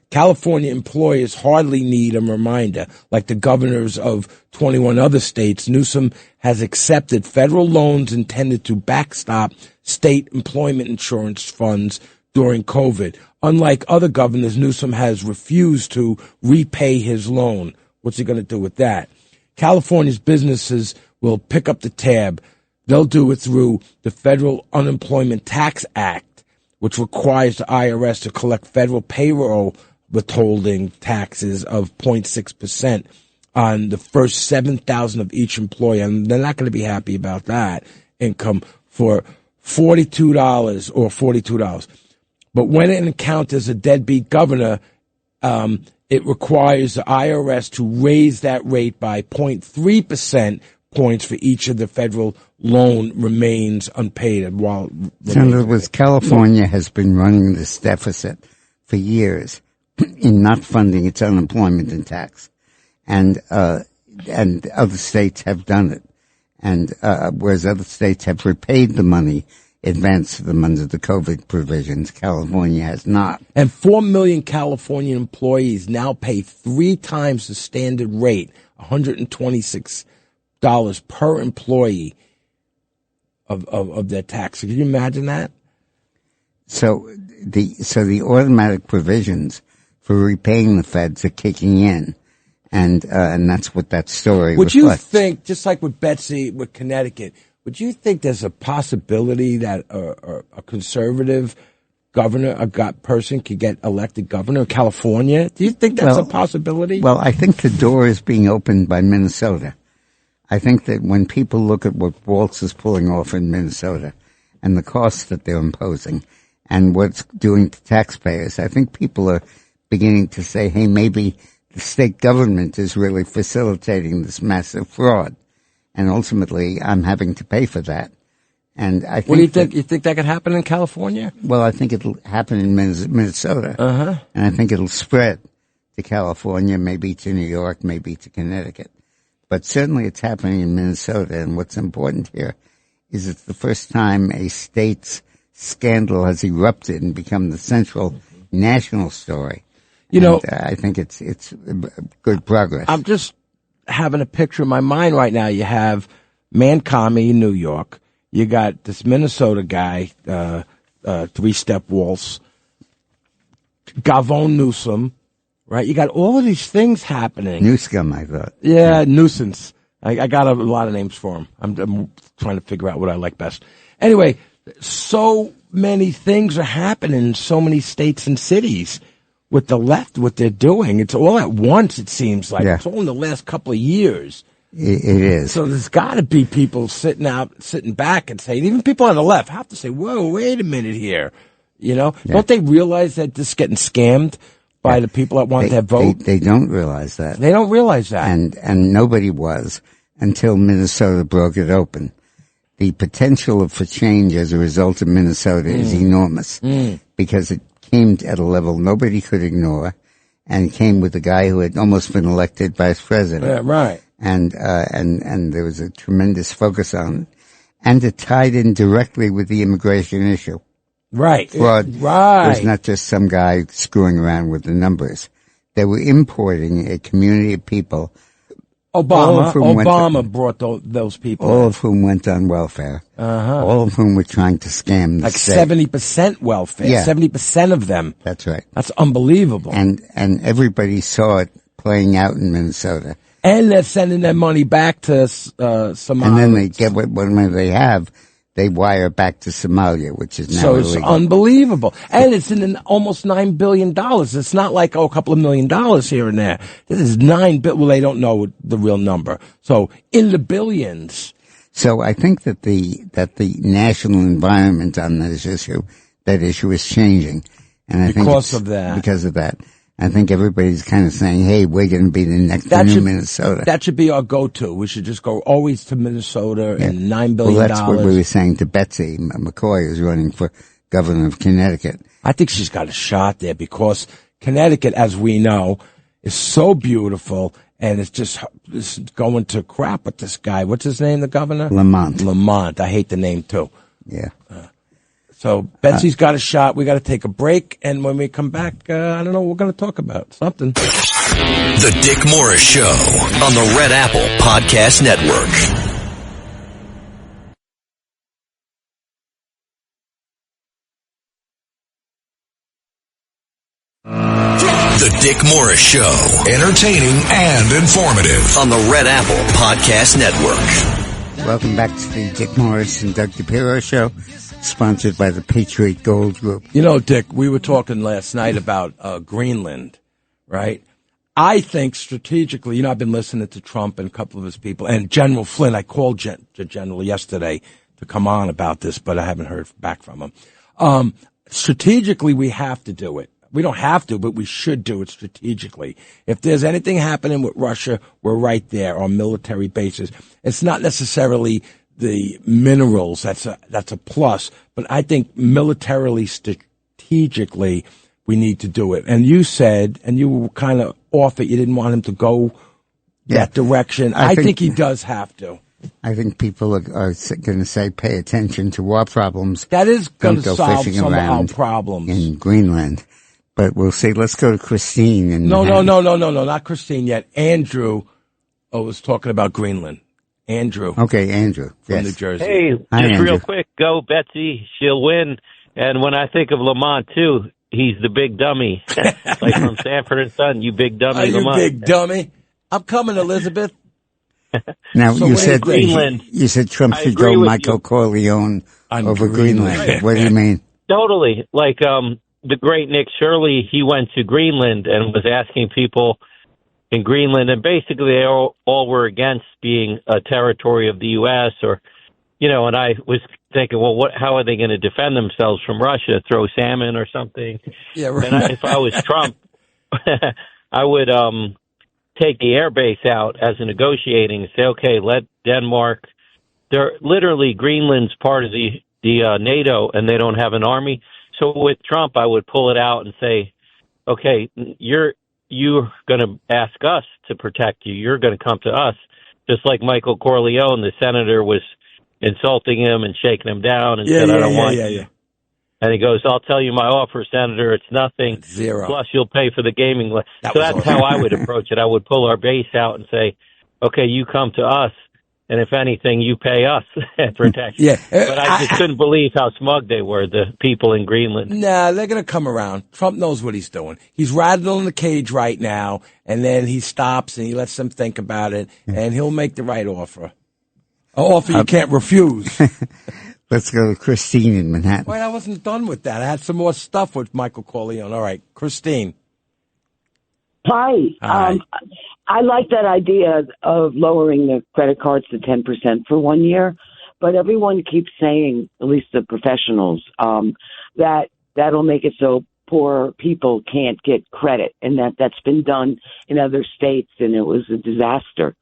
California employers hardly need a reminder. Like the governors of 21 other states, Newsom has accepted federal loans intended to backstop state employment insurance funds during COVID. Unlike other governors, Newsom has refused to repay his loan. What's he going to do with that? California's businesses will pick up the tab. They'll do it through the Federal Unemployment Tax Act, which requires the IRS to collect federal payroll withholding taxes of 0.6% on the first $7,000 of each employee. And they're not going to be happy about that income for $42 or $42. But when it encounters a deadbeat governor, it requires the IRS to raise that rate by 0.3% points for each of the federal loan remains unpaid. In other words, California has been running this deficit for years in not funding its unemployment and tax, and other states have done it, and whereas other states have repaid the money, advanced them under the COVID provisions, California has not. And 4 million California employees now pay 3 times the standard rate, $126 per employee of their tax. Can you imagine that? So the automatic provisions for repaying the feds are kicking in, and that's what that story Would reflects. you think, just like with Betsy, with Connecticut, would you think there's a possibility that a conservative governor, person could get elected governor of California? Do you think that's a possibility? Well, I think the door is being opened by Minnesota. I think that when people look at what Waltz is pulling off in Minnesota and the costs that they're imposing and what's doing to taxpayers, I think people are beginning to say, hey, maybe the state government is really facilitating this massive fraud. And ultimately, I'm having to pay for that. And I think. What do you think? You think that could happen in California? Well, I think it'll happen in Minnesota. Uh-huh. And I think it'll spread to California, maybe to New York, maybe to Connecticut. But certainly it's happening in Minnesota. And what's important here is it's the first time a state's scandal has erupted and become the central national story. You know, I think it's good progress. I'm just having a picture in my mind right now. You have Mancami in New York. You got this Minnesota guy, three-step waltz. Gavin Newsom, right? You got all of these things happening. Newscum, I thought. Yeah, nuisance. I got a lot of names for him. I'm trying to figure out what I like best. Anyway, so many things are happening in so many states and cities. With the left, what they're doing, it's all at once, it seems like. Yeah. It's all in the last couple of years. It is. So there's got to be people sitting back and saying, even people on the left have to say, whoa, wait a minute here. You know, Don't they realize that this is getting scammed by the people that want their vote? They don't realize that. They don't realize that. And nobody was until Minnesota broke it open. The potential for change as a result of Minnesota is enormous because it came at a level nobody could ignore, and came with a guy who had almost been elected vice president. Yeah, right. And there was a tremendous focus on it, and it tied in directly with the immigration issue. Right. Fraud. Right. It was not just some guy screwing around with the numbers. They were importing a community of people Obama brought those people. All of whom went on welfare. All of whom were trying to scam the state. 70% welfare. Yeah. 70% of them. That's right. That's unbelievable. And everybody saw it playing out in Minnesota. And they're sending their money back to Somalia. And then they get what money they have. They wire back to Somalia, which is now illegal. So it's unbelievable. And it's in almost $9 billion. It's not like, a couple of $1 million here and there. This is $9 billion. Well, they don't know the real number. So in the billions. So I think that the national environment on this issue is changing. And because of that. I think everybody's kind of saying, hey, we're going to be the next new Minnesota. That should be our go-to. We should just go always to Minnesota and $9 billion. Well, that's what we were saying to Betsy McCaughey, who's running for governor of Connecticut. I think she's got a shot there because Connecticut, as we know, is so beautiful, and it's going to crap with this guy. What's his name, the governor? Lamont. I hate the name, too. Yeah. So Betsy's got a shot. We got to take a break, and when we come back, I don't know what we're going to talk about. Something. The Dick Morris Show on the Red Apple Podcast Network. The Dick Morris Show, entertaining and informative on the Red Apple Podcast Network. Welcome back to the Dick Morris and Doug DePiro Show, sponsored by the Patriot Gold Group. You know, Dick, we were talking last night about Greenland, right? I think strategically, I've been listening to Trump and a couple of his people, and General Flynn. I called the General yesterday to come on about this, but I haven't heard back from him. Strategically, we have to do it. We don't have to, but we should do it strategically. If there's anything happening with Russia, we're right there on military bases. It's not necessarily the minerals. That's a plus. But I think militarily, strategically, we need to do it. And you said, and you were kind of off it, you didn't want him to go that direction. I think he does have to. I think people are going to say, pay attention to war problems. That is going to solve some of our problems. In Greenland. But we'll see. Let's go to Christine. No, not Christine yet. Andrew was talking about Greenland. Andrew. Okay, Andrew. From New Jersey. Hey, just real quick. Go, Betsy. She'll win. And when I think of Lamont, too, he's the big dummy. Like from Sanford and Son, you big dummy, Lamont. You big dummy. I'm coming, Elizabeth. Now, so you said Greenland. You said Trump should go Michael Corleone over Greenland. What do you mean? Totally. Like, the great Nick Shirley, he went to Greenland and was asking people in Greenland, and basically they all were against being a territory of the U.S. or, and I was thinking, well, how are they going to defend themselves from Russia? Throw salmon or something? Yeah, right. And if I was Trump, I would take the air base out as a negotiating and say, okay, let Denmark, they're literally Greenland's part of the NATO and they don't have an army. So with Trump, I would pull it out and say, okay, you're going to ask us to protect you. You're going to come to us. Just like Michael Corleone, the senator was insulting him and shaking him down and said, I don't want you. And he goes, I'll tell you my offer, Senator, it's nothing. Zero. Plus you'll pay for the gaming. So that's how I would approach it. I would pull our base out and say, okay, you come to us. And if anything, you pay us protection. Yeah. But I just couldn't believe how smug they were, the people in Greenland. Nah, they're going to come around. Trump knows what he's doing. He's rattling the cage right now, and then he stops and he lets them think about it, and he'll make the right offer. An offer you can't refuse. Let's go to Christine in Manhattan. Wait, I wasn't done with that. I had some more stuff with Michael Corleone. All right, Christine. Hi. I like that idea of lowering the credit cards to 10% for 1 year, but everyone keeps saying, at least the professionals, that that'll make it so poor people can't get credit, and that's been done in other states, and it was a disaster.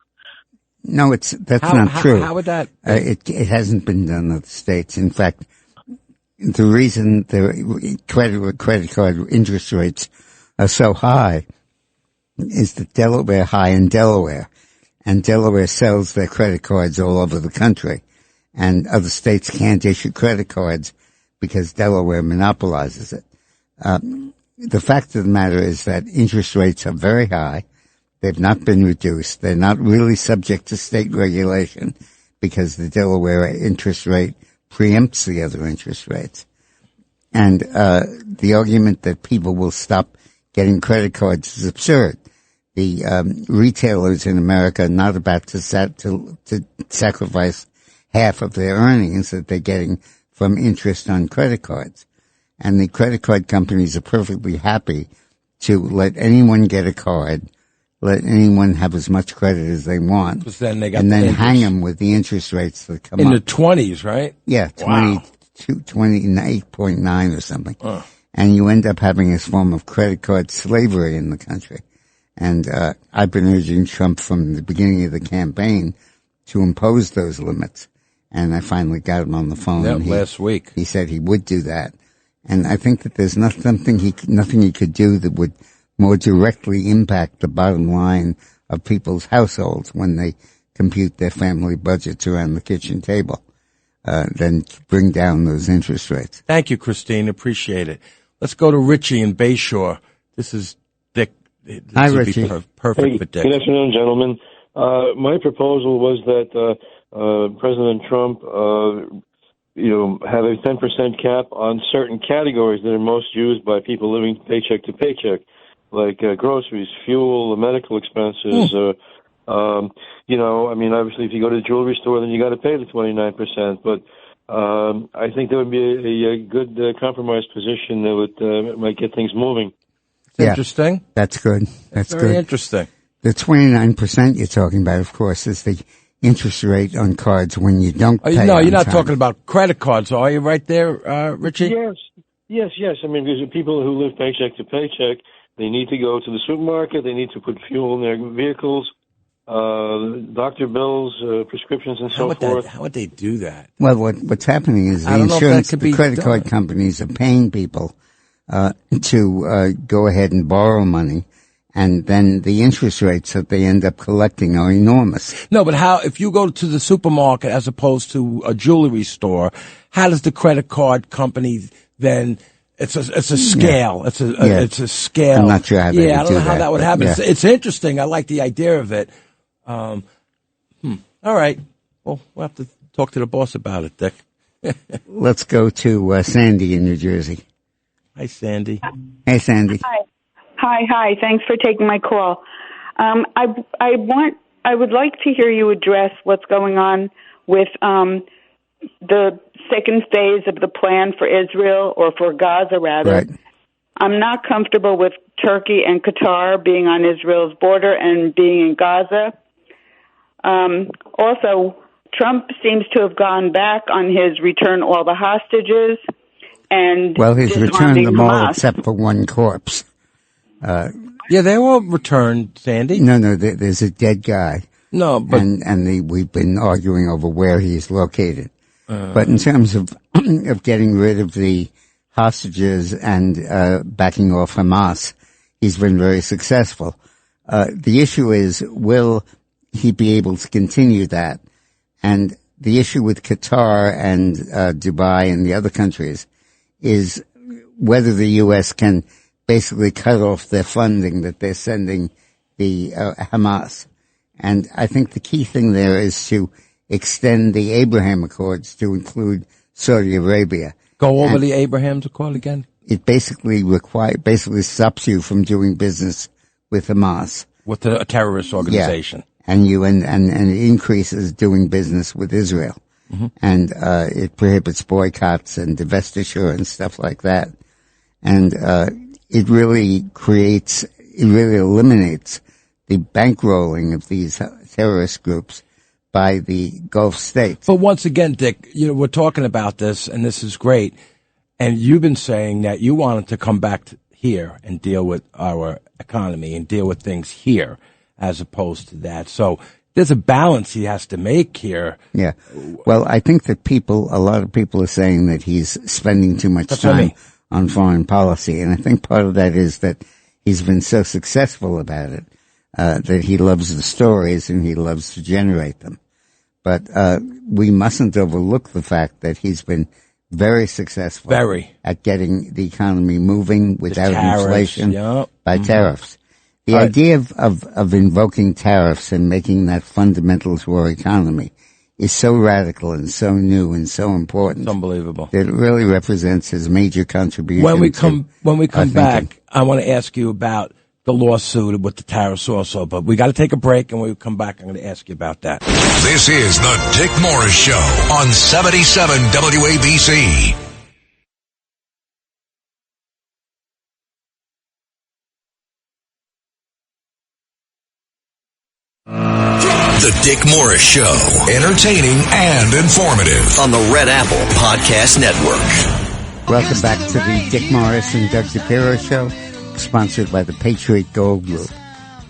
No, that's not true. How would that? It hasn't been done in other states. In fact, the reason the credit card interest rates are so high is that Delaware high in Delaware, and Delaware sells their credit cards all over the country, and other states can't issue credit cards because Delaware monopolizes it. The fact of the matter is that interest rates are very high. They've not been reduced. They're not really subject to state regulation because the Delaware interest rate preempts the other interest rates. And the argument that people will stop getting credit cards is absurd. The retailers in America are not about to sacrifice half of their earnings that they're getting from interest on credit cards. And the credit card companies are perfectly happy to let anyone get a card, let anyone have as much credit as they want, then they got and then interest. hang them with the interest rates that come in up. the 20s, right? Yeah, Wow. 28.9 or something. And you end up having this form of credit card slavery in the country. And I've been urging Trump from the beginning of the campaign to impose those limits. And I finally got him on the phone. Yep, last week. He said he would do that. And I think that there's nothing he could do that would more directly impact the bottom line of people's households when they compute their family budgets around the kitchen table than bring down those interest rates. Thank you, Christine. Appreciate it. Let's go to Richie in Bayshore. This is Dick. Hi, Richie. Perfect for Dick. Good afternoon, gentlemen. My proposal was that President Trump, have a 10% cap on certain categories that are most used by people living paycheck to paycheck, like groceries, fuel, medical expenses. Obviously, if you go to the jewelry store, then you got to pay the 29%. But I think that would be a good compromise position that would might get things moving. Interesting. That's good. That's very good. interesting. The 29% you're talking about, of course, is the interest rate on cards when you don't pay. No, on you're not time. talking about credit cards, are you? Right there, Richie. Yes. I mean, because people who live paycheck to paycheck, they need to go to the supermarket. They need to put fuel in their vehicles, doctor bills, prescriptions, and so forth. How would they do that? Well, what's happening is the credit card companies are paying people to go ahead and borrow money, and then the interest rates that they end up collecting are enormous. No, but if you go to the supermarket as opposed to a jewelry store, how does the credit card company then? It's a scale. Yeah. It's a scale. I'm not sure how they would I don't know how that would happen. Yeah. It's interesting. I like the idea of it. All right. Well, we'll have to talk to the boss about it, Dick. Let's go to Sandy in New Jersey. Hi, Sandy. Hey, Sandy. Hi. Thanks for taking my call. I would like to hear you address what's going on with the second phase of the plan for Israel, or for Gaza, rather. Right. I'm not comfortable with Turkey and Qatar being on Israel's border and being in Gaza. Also, Trump seems to have gone back on his return all the hostages and he's returned them all Hamas. except for one corpse. Yeah, they all returned, Sandy. No, there's a dead guy. No, but we've been arguing over where he's located. But in terms of getting rid of the hostages and backing off Hamas, he's been very successful. The issue is, will he be able to continue that? And the issue with Qatar and Dubai and the other countries is whether the U.S. can basically cut off their funding that they're sending the Hamas. And I think the key thing there is to extend the Abraham Accords to include Saudi Arabia. Go over the Abraham's Accord again? It basically stops you from doing business with Hamas. With a terrorist organization. Yeah. And it increases doing business with Israel. Mm-hmm. And it prohibits boycotts and divestiture and stuff like that. And it really eliminates the bankrolling of these terrorist groups by the Gulf states. But once again, Dick, we're talking about this, and this is great. And you've been saying that you wanted to come back here and deal with our economy and deal with things here as opposed to that. So there's a balance he has to make here. Yeah. Well, I think that a lot of people are saying that he's spending too much time on foreign policy. And I think part of that is that he's been so successful about it, that he loves the stories and he loves to generate them. But we mustn't overlook the fact that he's been very successful at getting the economy moving without inflation by tariffs. The idea of invoking tariffs and making that fundamental to our economy is so radical and so new and so important. It's unbelievable. That it really represents his major contribution. When we come back, I want to ask you about the lawsuit with the tariffs also, but we got to take a break, and when we come back, I'm going to ask you about that. This is the Dick Morris Show on 77 WABC. The Dick Morris Show, entertaining and informative on the Red Apple Podcast Network. Welcome back to the Dick Morris and Doug DePiro Show, sponsored by the Patriot Gold Group.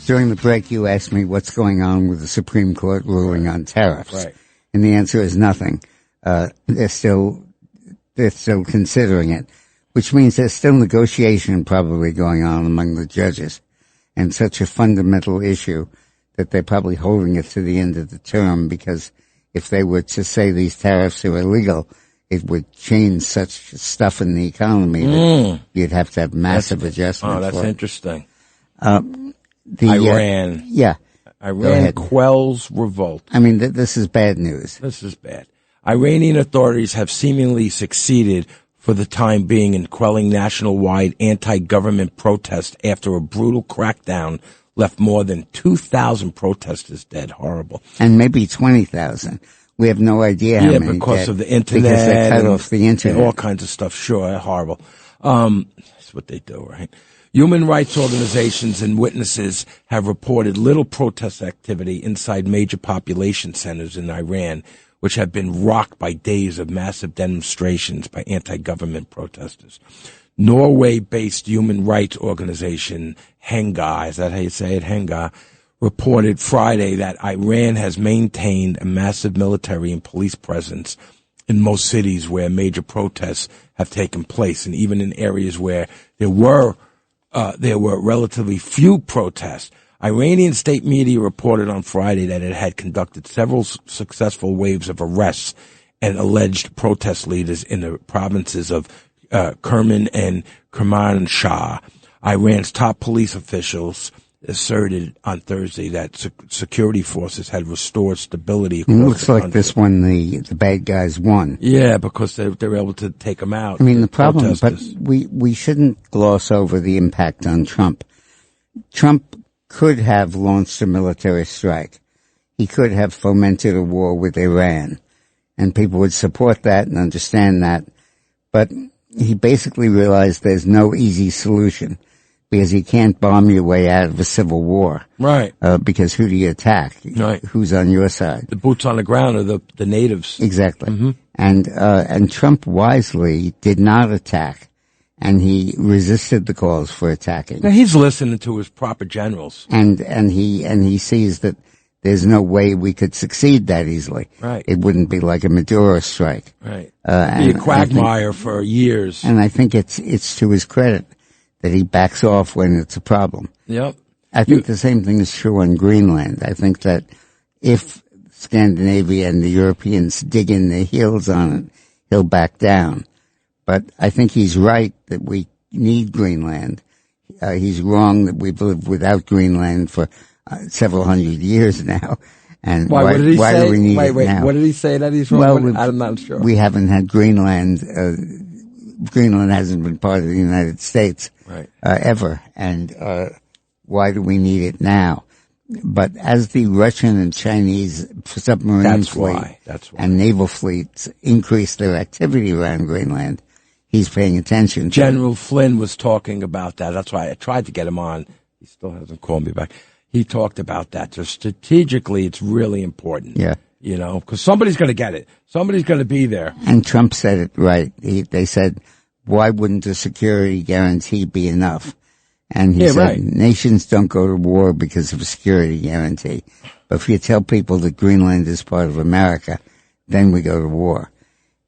During the break, you asked me what's going on with the Supreme Court ruling on tariffs. Right. And the answer is nothing. They're still considering it, which means there's still negotiation probably going on among the judges. And such a fundamental issue that they're probably holding it to the end of the term, because if they were to say these tariffs are illegal, it would change such stuff in the economy that you'd have to have massive adjustments. Oh, that's interesting. Iran. Iran quells revolt. I mean, this is bad news. This is bad. Iranian authorities have seemingly succeeded for the time being in quelling nationwide anti-government protests after a brutal crackdown left more than 2,000 protesters dead. Horrible. And maybe 20,000. We have no idea how many. Yeah, because of the internet. Because they cut off the internet. And all kinds of stuff. Sure, horrible. That's what they do, right? Human rights organizations and witnesses have reported little protest activity inside major population centers in Iran, which have been rocked by days of massive demonstrations by anti-government protesters. Norway-based human rights organization Henga, is that how you say it? Henga, reported Friday that Iran has maintained a massive military and police presence in most cities where major protests have taken place, and even in areas where there were relatively few protests. Iranian state media reported on Friday that it had conducted several successful waves of arrests and alleged protest leaders in the provinces of Kerman and Kermanshah. Iran's top police officials asserted on Thursday that security forces had restored stability across it looks the like country. this one, the bad guys won. Yeah, because they were able to take them out. I mean, the problem, but we shouldn't gloss over the impact on Trump. Trump could have launched a military strike. He could have fomented a war with Iran, and people would support that and understand that. But he basically realized there's no easy solution, because you can't bomb your way out of a civil war. Right. Because who do you attack? Right. Who's on your side? The boots on the ground are the natives. Exactly. Mm-hmm. And Trump wisely did not attack, and he resisted the calls for attacking. Now, he's listening to his proper generals. And he sees that there's no way we could succeed that easily. Right. It wouldn't be like a Maduro strike. Right. Be a quagmire for years. And I think it's to his credit that he backs off when it's a problem. Yep. I think the same thing is true on Greenland. I think that if Scandinavia and the Europeans dig in their heels on it, he'll back down. But I think he's right that we need Greenland. He's wrong that we've lived without Greenland for several hundred years now. And why do we need it now? What did he say that he's wrong? Well, I'm not sure. We haven't had Greenland. Greenland hasn't been part of the United States ever. And why do we need it now? But as the Russian and Chinese submarine fleet and naval fleets increase their activity around Greenland, he's paying attention. General Flynn was talking about that. That's why I tried to get him on. He still hasn't called me back. He talked about that. So strategically, it's really important. Yeah. You know, because somebody's going to get it. Somebody's going to be there. And Trump said it right. They said, why wouldn't a security guarantee be enough? And he said, nations don't go to war because of a security guarantee. But if you tell people that Greenland is part of America, then we go to war.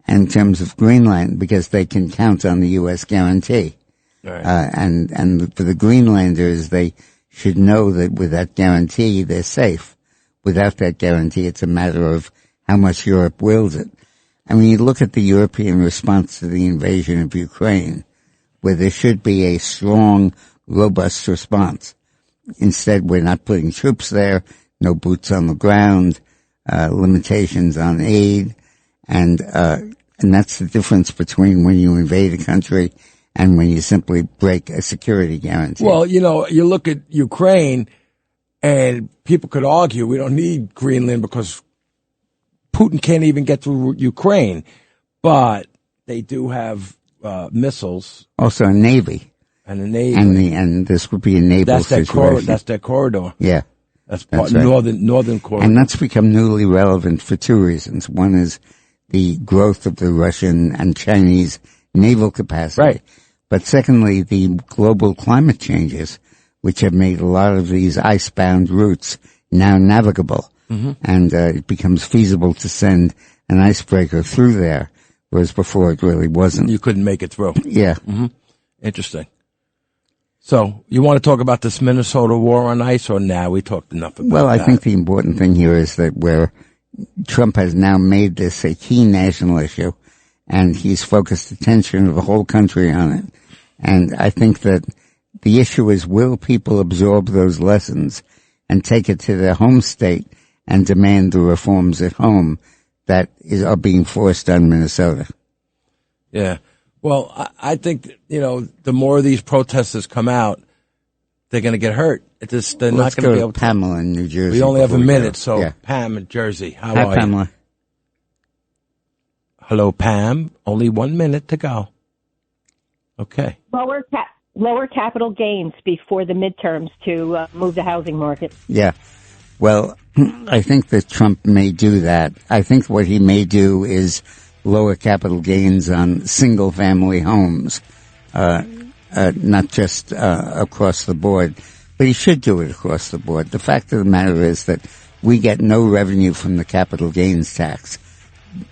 And in terms of Greenland, because they can count on the U.S. guarantee. Right. And for the Greenlanders, they should know that with that guarantee, they're safe. Without that guarantee, it's a matter of how much Europe wills it. I mean, you look at the European response to the invasion of Ukraine, where there should be a strong, robust response. instead, we're not putting troops there, no boots on the ground, limitations on aid, and that's the difference between when you invade a country and when you simply break a security guarantee. Well, you look at Ukraine, and people could argue we don't need Greenland because Putin can't even get through Ukraine, but they do have missiles. Also a navy. And a navy. And this would be a naval situation. That's their corridor. Yeah. That's part right. northern corridor. And that's become newly relevant for two reasons. One is the growth of the Russian and Chinese naval capacity. Right. But secondly, the global climate changes, which have made a lot of these ice-bound routes now navigable. Mm-hmm. And it becomes feasible to send an icebreaker through there, whereas before it really wasn't. You couldn't make it through. Yeah. Mm-hmm. Interesting. So, you want to talk about this Minnesota war on ice, or now we talked enough about that? Well, I think the important thing here is that where Trump has now made this a key national issue, and he's focused attention of the whole country on it. And I think that the issue is, will people absorb those lessons and take it to their home state and demand the reforms at home that are being forced on Minnesota? Yeah. Well, I think, the more of these protesters come out, they're going to get hurt. They're not going to be able to. Pamela in New Jersey. We only have a minute, so yeah. Pam in Jersey, how are you? Hi, Pamela. Hello, Pam. Only 1 minute to go. Okay. Lower capital gains before the midterms to move the housing market. Yeah. Well, I think that Trump may do that. I think what he may do is lower capital gains on single-family homes, not just across the board. But he should do it across the board. The fact of the matter is that we get no revenue from the capital gains tax.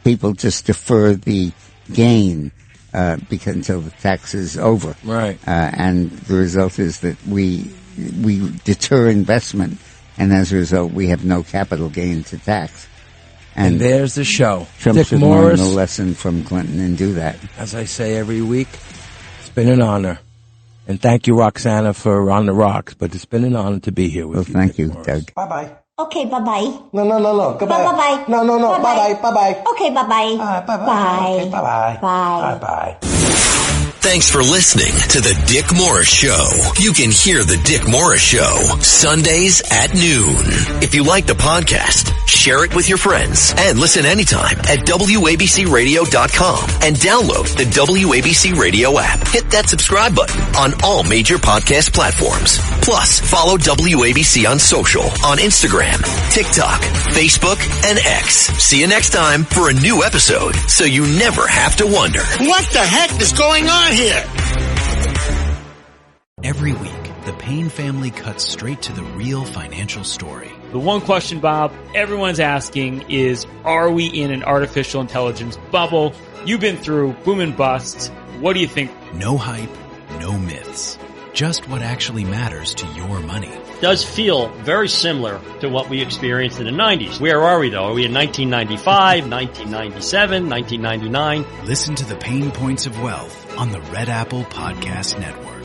People just defer the gain until the tax is over. Right. And the result is that we deter investment, and as a result, we have no capital gain to tax. And there's the show. Trump Dick should Morris, learn the lesson from Clinton and do that. As I say every week, it's been an honor. And thank you, Roxana, for On the Rocks. But it's been an honor to be here with you. Thank you, Morris. Doug. Bye-bye. Okay, bye-bye. No. Goodbye. Bye-bye. No. Bye-bye. Bye-bye. Okay, bye-bye. Bye-bye. Bye. Okay, bye-bye. Bye. Bye-bye. Thanks for listening to The Dick Morris Show. You can hear The Dick Morris Show Sundays at noon. If you like the podcast, share it with your friends and listen anytime at WABCRadio.com and download the WABC Radio app. Hit that subscribe button on all major podcast platforms. Plus, follow WABC on social on Instagram, TikTok, Facebook, and X. See you next time for a new episode so you never have to wonder, what the heck is going on here? Every week, the Payne family cuts straight to the real financial story. The one question, Bob, everyone's asking is, are we in an artificial intelligence bubble? You've been through boom and bust. What do you think? No hype, no myths. Just what actually matters to your money. Does feel very similar to what we experienced in the 90s. Where are we, though? Are we in 1995, 1997, 1999? Listen to the Pain Points of Wealth on the Red Apple Podcast Network.